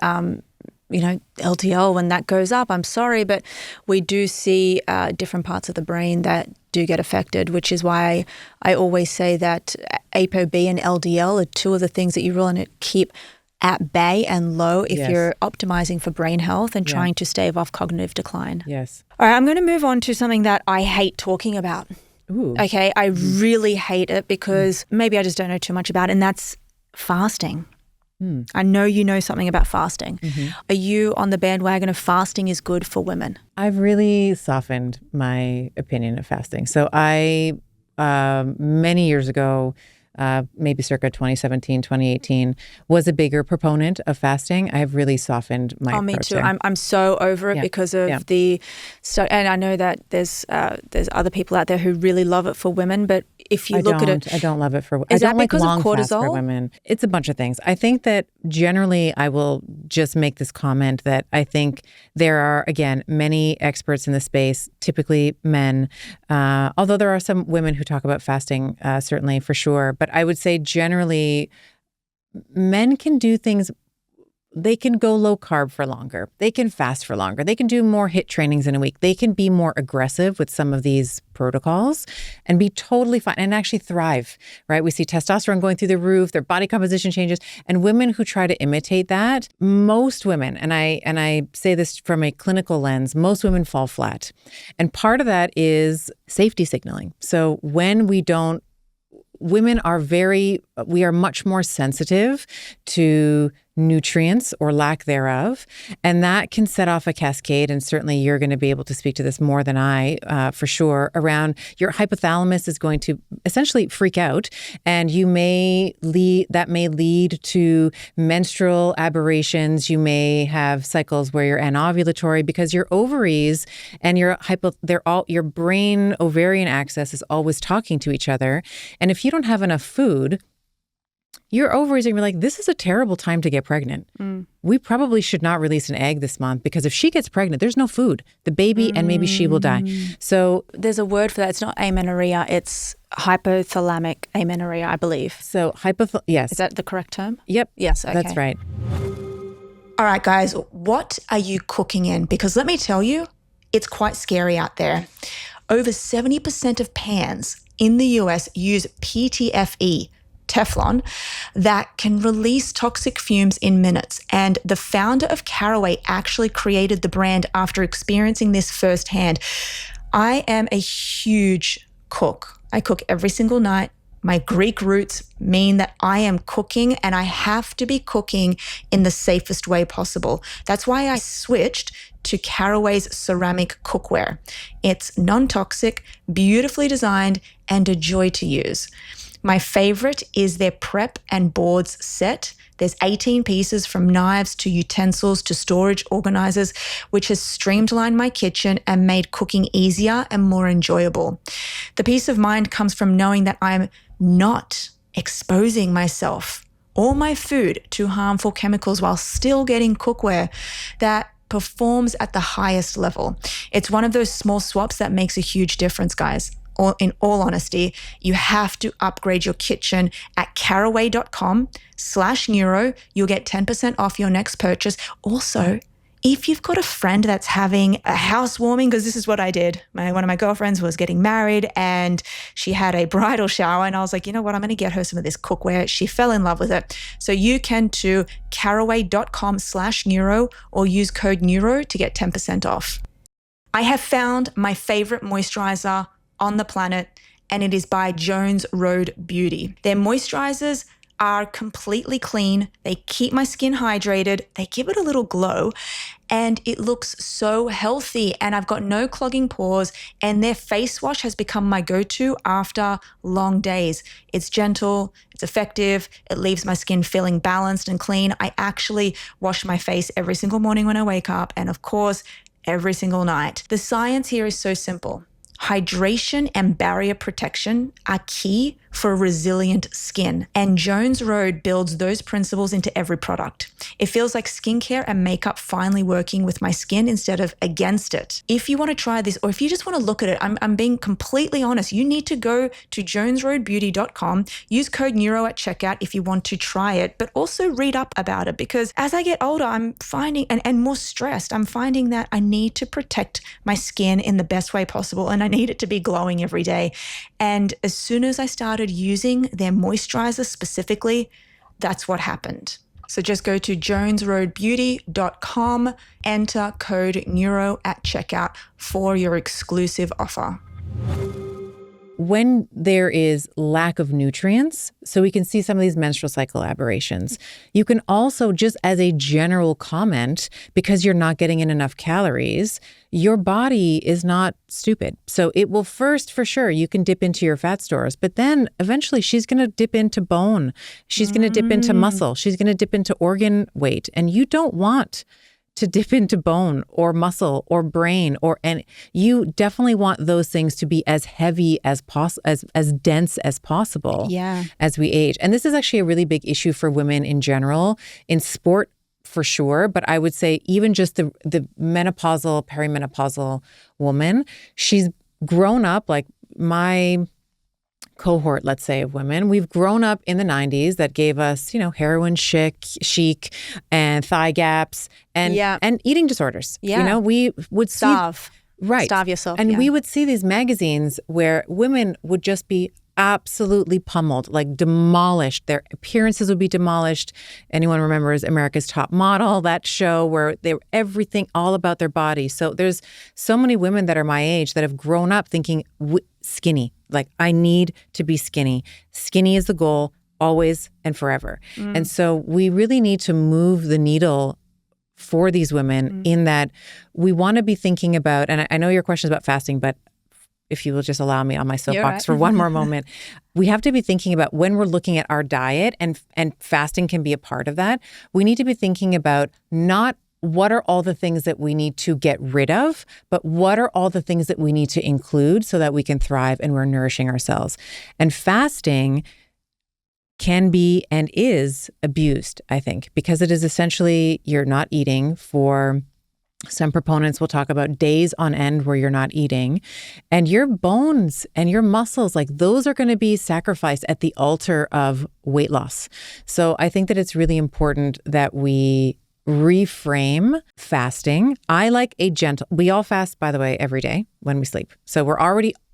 LDL, when that goes up, I'm sorry, but we do see different parts of the brain that do get affected, which is why I always say that ApoB and LDL are two of the things that you really want to keep at bay and low if you're optimizing for brain health and trying to stave off cognitive decline. Yes. All right, I'm going to move on to something that I hate talking about. Ooh. Okay, I really hate it because maybe I just don't know too much about it, and that's fasting. I know you know something about fasting. Are you on the bandwagon of fasting is good for women? I've really softened my opinion of fasting. So I, many years ago, maybe circa 2017, 2018, was a bigger proponent of fasting. I have really softened my approach. Me too. There. I'm so over it because of the stuff. And I know that there's other people out there who really love it for women, but if you look at it, I don't love it for. Is I don't that because like long of cortisol fasts for women? It's a bunch of things. I think that generally, I will just make this comment that I think there are, again, many experts in the space, typically men. Although there are some women who talk about fasting, certainly for sure. But I would say generally, men can do things. They can go low carb for longer. They can fast for longer. They can do more HIIT trainings in a week. They can be more aggressive with some of these protocols and be totally fine and actually thrive, right? We see testosterone going through the roof, their body composition changes, and women who try to imitate that, most women, and I say this from a clinical lens, most women fall flat. And part of that is safety signaling. So when women we are much more sensitive to nutrients or lack thereof. And that can set off a cascade. And certainly you're going to be able to speak to this more than I, for sure, around your hypothalamus is going to essentially freak out. And that may lead to menstrual aberrations. You may have cycles where you're anovulatory because your ovaries and your brain ovarian axis is always talking to each other. And if you don't have enough food, your ovaries are going to be like, this is a terrible time to get pregnant. We probably should not release an egg this month because if she gets pregnant, there's no food. The baby and maybe she will die. So there's a word for that. It's not amenorrhea. It's hypothalamic amenorrhea, I believe. So yes. Is that the correct term? Yep. Yes. Okay. That's right. All right, guys, what are you cooking in? Because let me tell you, it's quite scary out there. Over 70% of pans in the US use PTFE, Teflon, that can release toxic fumes in minutes. And the founder of Caraway actually created the brand after experiencing this firsthand. I am a huge cook. I cook every single night. My Greek roots mean that I am cooking and I have to be cooking in the safest way possible. That's why I switched to Caraway's ceramic cookware. It's non-toxic, beautifully designed, and a joy to use. My favorite is their prep and boards set. There's 18 pieces from knives to utensils to storage organizers, which has streamlined my kitchen and made cooking easier and more enjoyable. The peace of mind comes from knowing that I'm not exposing myself or my food to harmful chemicals while still getting cookware that performs at the highest level. It's one of those small swaps that makes a huge difference, guys. in all honesty, you have to upgrade your kitchen at caraway.com/neuro. You'll get 10% off your next purchase. Also, if you've got a friend that's having a housewarming, because this is what I did. One of my girlfriends was getting married and she had a bridal shower, and I was like, you know what, I'm going to get her some of this cookware. She fell in love with it. So you can to caraway.com/neuro or use code neuro to get 10% off. I have found my favorite moisturizer on the planet, and it is by Jones Road Beauty. Their moisturizers are completely clean. They keep my skin hydrated. They give it a little glow, and it looks so healthy, and I've got no clogging pores, and their face wash has become my go-to after long days. It's gentle, it's effective, it leaves my skin feeling balanced and clean. I actually wash my face every single morning when I wake up, and of course, every single night. The science here is so simple. Hydration and barrier protection are key for resilient skin, and Jones Road builds those principles into every product. It feels like skincare and makeup finally working with my skin instead of against it. If you want to try this, or if you just want to look at it, I'm being completely honest, you need to go to jonesroadbeauty.com, use code neuro at checkout if you want to try it, but also read up about it, because as I get older, I'm finding, and more stressed, I'm finding that I need to protect my skin in the best way possible, and I need it to be glowing every day. And as soon as I started using their moisturizer specifically, that's what happened. So just go to jonesroadbeauty.com, enter code neuro at checkout for your exclusive offer. When there is lack of nutrients, so we can see some of these menstrual cycle aberrations. You can also, just as a general comment, because you're not getting in enough calories, your body is not stupid. So it will first, for sure, you can dip into your fat stores, but then eventually she's going to dip into bone. She's going to dip into muscle. She's going to dip into organ weight. And you don't want to dip into bone or muscle or brain, and you definitely want those things to be as heavy as possible, as dense as possible as we age. And this is actually a really big issue for women in general, in sport for sure, but I would say even just the menopausal, perimenopausal woman, she's grown up, like my cohort, let's say, of women, we've grown up in the 90s that gave us, heroin chic and thigh gaps and eating disorders. We would starve yourself. And we would see these magazines where women would just be absolutely pummeled, like demolished. Their appearances would be demolished. Anyone remembers America's Top Model, that show where they were everything all about their body. So there's so many women that are my age that have grown up thinking skinny, like I need to be skinny. Skinny is the goal always and forever. And so we really need to move the needle for these women in that we want to be thinking about, and I know your question is about fasting, but if you will just allow me on my soapbox for one more moment, we have to be thinking about when we're looking at our diet, and fasting can be a part of that. We need to be thinking about not what are all the things that we need to get rid of, but what are all the things that we need to include so that we can thrive and we're nourishing ourselves. And fasting can be and is abused, I think, because it is essentially you're not eating for, some proponents will talk about days on end where you're not eating, and your bones and your muscles, like those are going to be sacrificed at the altar of weight loss. So I think that it's really important that we reframe fasting. I like we all fast, by the way, every day when we sleep. So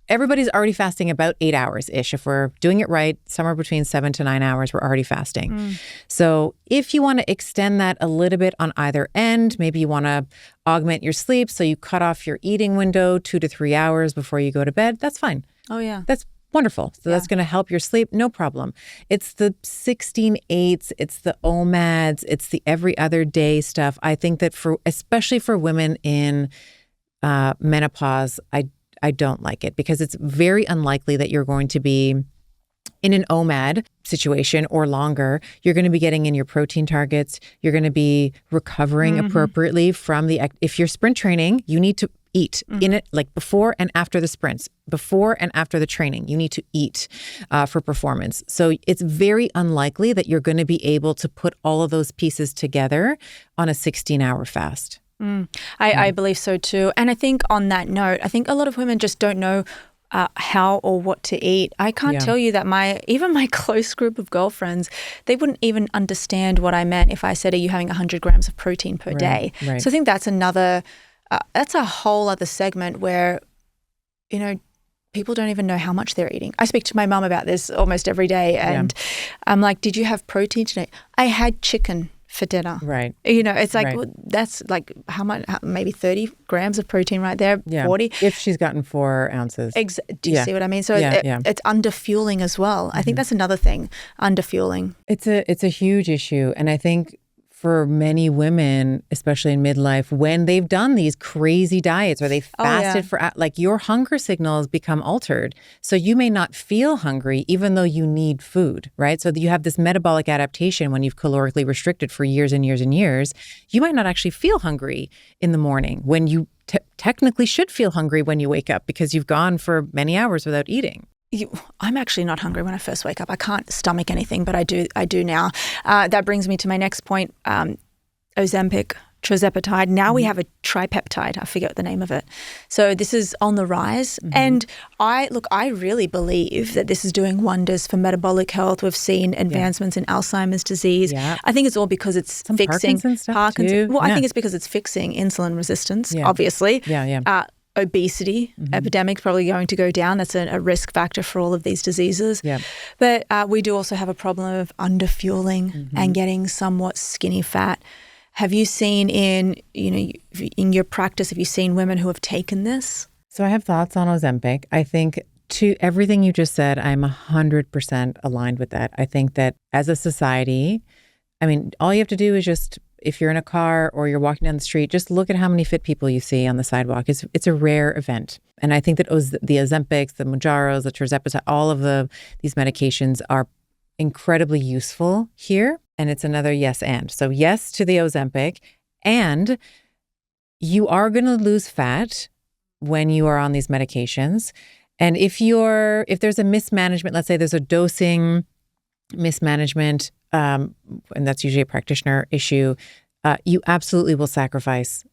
everybody's already fasting about 8 hours-ish. If we're doing it right, somewhere between 7 to 9 hours, we're already fasting. So if you want to extend that a little bit on either end, maybe you want to augment your sleep, so you cut off your eating window 2 to 3 hours before you go to bed, that's fine. Oh, yeah. That's wonderful. So that's going to help your sleep, no problem. It's the 16/8s, it's the OMADs, it's the every other day stuff. I think that especially for women in menopause, I don't like it, because it's very unlikely that you're going to be in an OMAD situation or longer. You're going to be getting in your protein targets. You're going to be recovering appropriately from if you're sprint training, you need to eat in it, like before and after the sprints, before and after the training, you need to eat for performance. So it's very unlikely that you're going to be able to put all of those pieces together on a 16-hour fast. I believe so too. And I think on that note, I think a lot of women just don't know how or what to eat. I can't tell you that even my close group of girlfriends, they wouldn't even understand what I meant if I said, are you having 100 grams of protein per day? Right. So I think that's that's a whole other segment where, people don't even know how much they're eating. I speak to my mum about this almost every day, and I'm like, did you have protein today? I had chicken for dinner. Right. It's like, well, that's like how much, maybe 30 grams of protein right there, 40. If she's gotten 4 ounces. Do you see what I mean? So it's underfueling as well. I think that's another thing, underfueling. It's a huge issue. And I think for many women, especially in midlife, when they've done these crazy diets or they fasted for, like, your hunger signals become altered. So you may not feel hungry even though you need food, right? So you have this metabolic adaptation when you've calorically restricted for years and years and years. You might not actually feel hungry in the morning when you technically should feel hungry when you wake up because you've gone for many hours without eating. I'm actually not hungry when I first wake up. I can't stomach anything, but I do now. That brings me to my next point, Ozempic, tirzepatide. Now we have a tripeptide. I forget the name of it. So this is on the rise. And I really believe that this is doing wonders for metabolic health. We've seen advancements in Alzheimer's disease. Yeah. I think it's all because it's fixing Parkinson's stuff too. Well, I think it's because it's fixing insulin resistance, obviously. Obesity epidemic probably going to go down. That's a risk factor for all of these diseases. Yeah. But we do also have a problem of underfueling and getting somewhat skinny fat. Have you seen in your practice, have you seen women who have taken this? So I have thoughts on Ozempic. I think to everything you just said, I'm 100% aligned with that. I think that as a society, all you have to do is just, if you're in a car or you're walking down the street, just look at how many fit people you see on the sidewalk. It's a rare event. And I think that the Ozempics, the Mounjaros, the tirzepatide, all of these medications are incredibly useful here. And it's another yes and. So yes to the Ozempic. And you are going to lose fat when you are on these medications. And if there's a mismanagement, let's say there's a dosing mismanagement, and that's usually a practitioner issue, you absolutely will sacrifice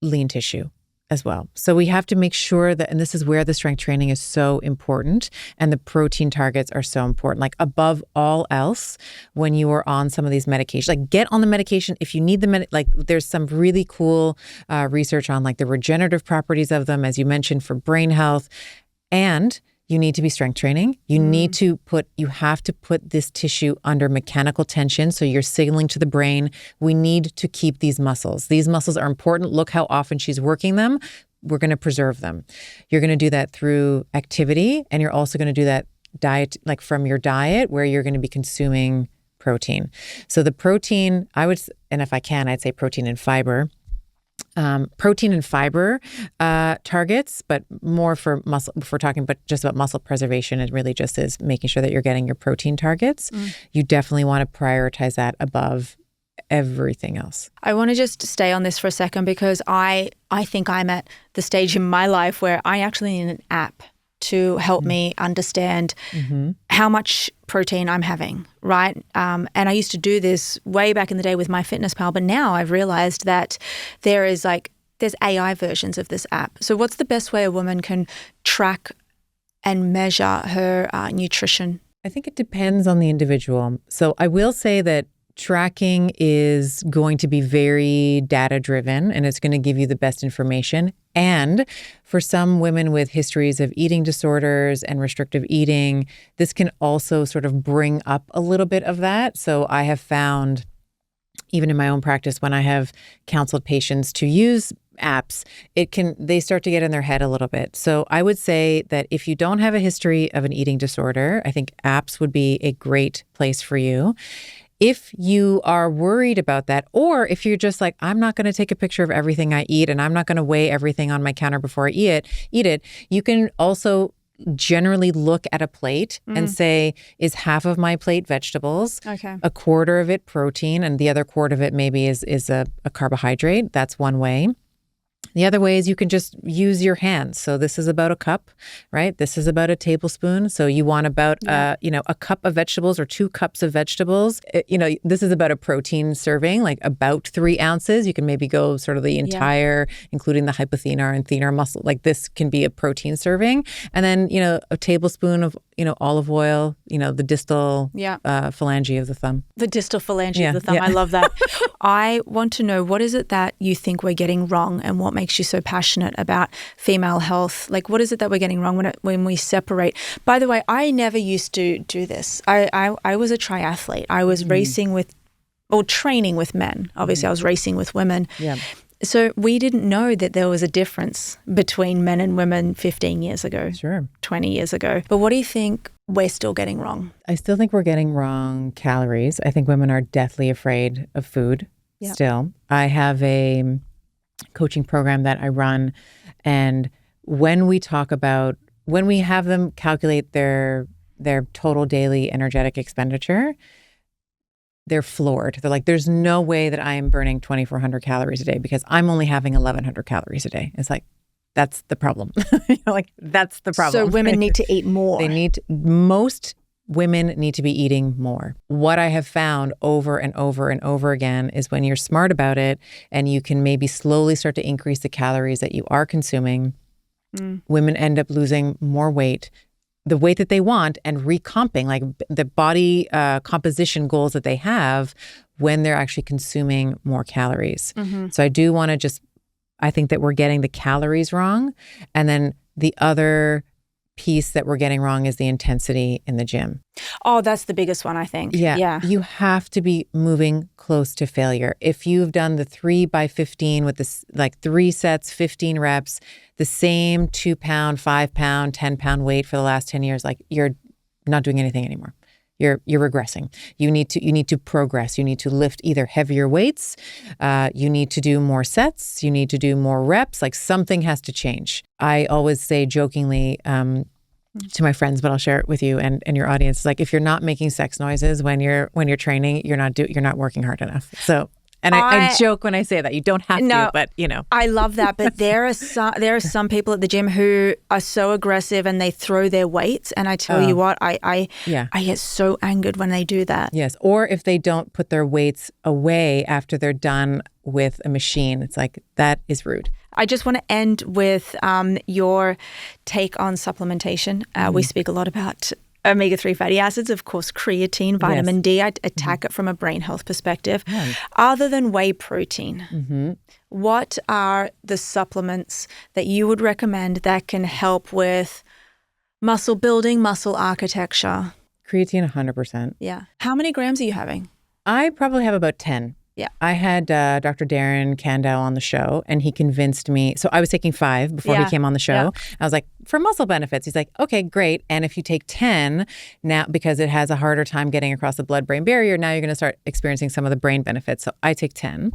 lean tissue as well. So we have to make sure that, and this is where the strength training is so important and the protein targets are so important. Like, above all else, when you are on some of these medications, like, get on the medication if you need there's some really cool research on like the regenerative properties of them, as you mentioned, for brain health. And you need to be strength training. You have to put this tissue under mechanical tension. So you're signaling to the brain, we need to keep these muscles. These muscles are important. Look how often she's working them. We're going to preserve them. You're going to do that through activity. And you're also going to do that diet, like from your diet, where you're going to be consuming protein. So the protein, and if I can, I'd say protein and fiber. Protein and fiber targets, but more for muscle. If we're talking just about muscle preservation, it really just is making sure that you're getting your protein targets. You definitely want to prioritize that above everything else. I want to just stay on this for a second because I think I'm at the stage in my life where I actually need an app to help me understand how much protein I'm having, right? And I used to do this way back in the day with MyFitnessPal, but now I've realized that there's AI versions of this app. So what's the best way a woman can track and measure her nutrition? I think it depends on the individual. So I will say that tracking is going to be very data driven and it's going to give you the best information. And for some women with histories of eating disorders and restrictive eating, this can also sort of bring up a little bit of that. So I have found, even in my own practice, when I have counseled patients to use apps, they start to get in their head a little bit. So I would say that if you don't have a history of an eating disorder, I think apps would be a great place for you. If you are worried about that, or if you're just like, I'm not going to take a picture of everything I eat and I'm not going to weigh everything on my counter before I eat it, you can also generally look at a plate and say, is half of my plate vegetables, a quarter of it protein, and the other quarter of it maybe is a carbohydrate? That's one way. The other way is you can just use your hands. So this is about a cup, right? This is about a tablespoon. So you want about, a cup of vegetables or 2 cups of vegetables. This is about a protein serving, like about 3 ounces. You can maybe go sort of the entire, including the hypothenar and thenar muscle. Like this can be a protein serving. And then, a tablespoon of, olive oil, the distal phalange of the thumb. The distal phalange of the thumb. I love that. I want to know, what is it that you think we're getting wrong and what makes you so passionate about female health? Like, what is it that we're getting wrong when we separate? By the way, I never used to do this. I was a triathlete. I was training with men. Obviously, I was racing with women. Yeah. So we didn't know that there was a difference between men and women 15 years ago, 20 years ago. But what do you think we're still getting wrong? I still think we're getting wrong calories. I think women are deathly afraid of food still. I have a coaching program that I run, and when we have them calculate their total daily energetic expenditure, they're floored. They're like, there's no way that I am burning 2,400 calories a day because I'm only having 1,100 calories a day. It's like, that's the problem. That's the problem. So women need to eat more. Most women need to be eating more. What I have found over and over and over again is when you're smart about it and you can maybe slowly start to increase the calories that you are consuming, women end up losing more weight, the weight that they want, and recomping, like the body composition goals that they have when they're actually consuming more calories. So I do want to I think that we're getting the calories wrong. And then the other piece that we're getting wrong is the intensity in the gym. Oh, that's the biggest one, I think. Yeah. You have to be moving close to failure. If you've done the 3x15 with this, like 3 sets, 15 reps, the same 2 pound, 5 pound, 10 pound weight for the last 10 years, like you're not doing anything anymore. You're regressing. You need to progress. You need to lift either heavier weights. You need to do more sets. You need to do more reps. Like something has to change. I always say jokingly to my friends, but I'll share it with you and your audience. Like if you're not making sex noises when you're training, you're not working hard enough. So. And I joke when I say that. You don't have to, but I love that. But there are some people at the gym who are so aggressive and they throw their weights. And I tell you what, I get so angered when they do that. Yes. Or if they don't put their weights away after they're done with a machine, it's like, that is rude. I just want to end with your take on supplementation. We speak a lot about omega-3 fatty acids, of course, creatine, vitamin D. I attack it from a brain health perspective. Yeah. Other than whey protein, what are the supplements that you would recommend that can help with muscle building, muscle architecture? Creatine, 100%. Yeah. How many grams are you having? I probably have about 10. Yeah. I had Dr. Darren Kandow on the show, and he convinced me. So I was taking 5 before he came on the show. Yeah. I was like, for muscle benefits. He's like, okay, great. And if you take 10 now, because it has a harder time getting across the blood-brain barrier, now you're going to start experiencing some of the brain benefits. So I take 10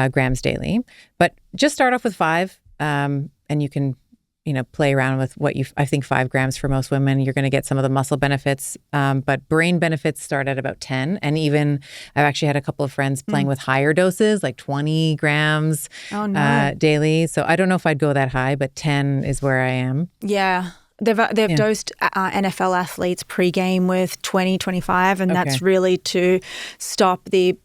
grams daily. But just start off with 5, and you can play around with I think 5 grams for most women, you're going to get some of the muscle benefits. But brain benefits start at about 10. And even I've actually had a couple of friends playing with higher doses, like 20 grams daily. So I don't know if I'd go that high, but 10 is where I am. Yeah. They've dosed NFL athletes pregame with 20, 25, and that's really to stop the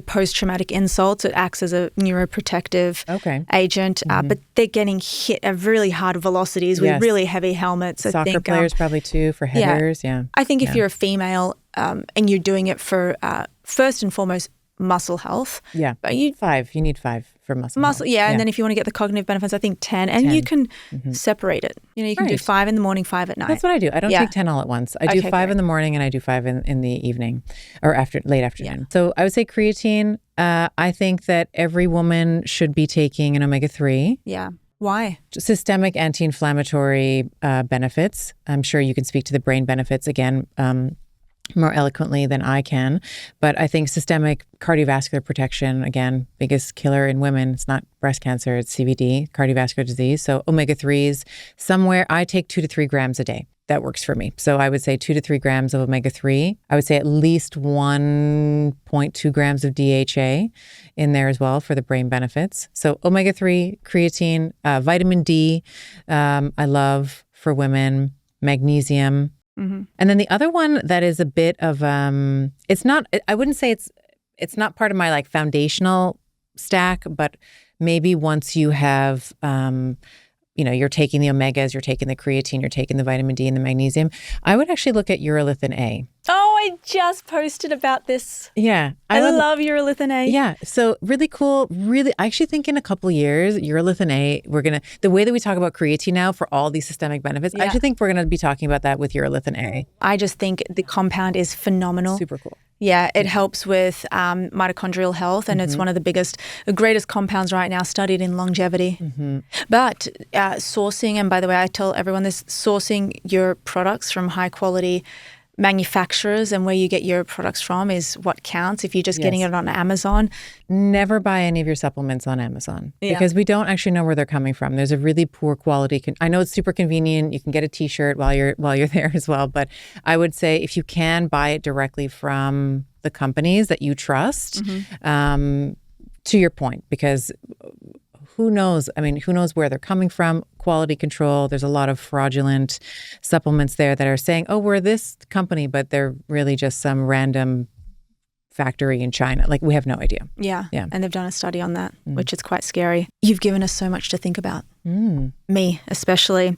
post-traumatic insults. It acts as a neuroprotective agent, but they're getting hit at really hard velocities with really heavy helmets. Soccer players probably too, for headers, I think if you're a female and you're doing it for, first and foremost, muscle health. Yeah, but you need 5 for muscle health. And then if you want to get the cognitive benefits, I think 10. And you can separate it. You can do 5 in the morning, 5 at night. That's what I do. I don't take 10 all at once. I do 5 in the morning and I do 5 in the evening or late afternoon. Yeah. So I would say creatine. I think that every woman should be taking an omega-3. Yeah. Why? Systemic anti-inflammatory benefits. I'm sure you can speak to the brain benefits again more eloquently than I can. But I think systemic cardiovascular protection, again, biggest killer in women. It's not breast cancer, it's CVD, cardiovascular disease. So omega-3s, somewhere I take 2 to 3 grams a day. that works for me. So I would say 2 to 3 grams of omega-3. I would say at least 1.2 grams of DHA in there as well for the brain benefits. So omega-3, creatine, vitamin D, I love for women, magnesium. And then the other one that is a bit of, it's not, I wouldn't say it's not part of my like foundational stack, but maybe once you have, you're taking the omegas, you're taking the creatine, you're taking the vitamin D and the magnesium, I would actually look at urolithin A. Oh, I just posted about this. Yeah. I love urolithin A. Yeah. So really cool. Really, I actually think in a couple of years, urolithin A, the way that we talk about creatine now for all these systemic benefits, I actually think we're going to be talking about that with urolithin A. I just think the compound is phenomenal. Super cool. Yeah, it helps with mitochondrial health, and it's one of the greatest compounds right now studied in longevity. But sourcing, and by the way, I tell everyone this, sourcing your products from high quality manufacturers and where you get your products from is what counts. If you're just getting it on Amazon. Never buy any of your supplements on Amazon because we don't actually know where they're coming from. There's a really poor quality. I know it's super convenient. You can get a t-shirt while you're there as well. But I would say if you can buy it directly from the companies that you trust, to your point, because who knows? I mean, who knows where they're coming from? Quality control. There's a lot of fraudulent supplements there that are saying, oh, we're this company, but they're really just some random factory in China. Like, we have no idea. Yeah. And they've done a study on that, which is quite scary. You've given us so much to think about. Me, especially.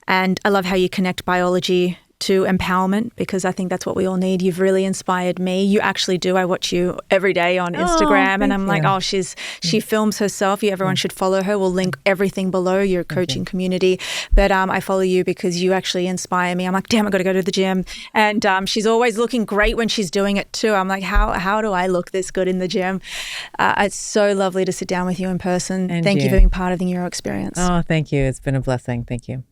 And I love how you connect biology to empowerment, because I think that's what we all need. You've really inspired me. You actually do. I watch you every day on Instagram, and I'm like, oh, she films herself. Everyone should follow her. We'll link everything below, your coaching community. But I follow you because you actually inspire me. I'm like, damn, I got to go to the gym. And she's always looking great when she's doing it too. I'm like, how do I look this good in the gym? It's so lovely to sit down with you in person. Thank you for being part of the Neuro Experience. Oh, thank you. It's been a blessing. Thank you.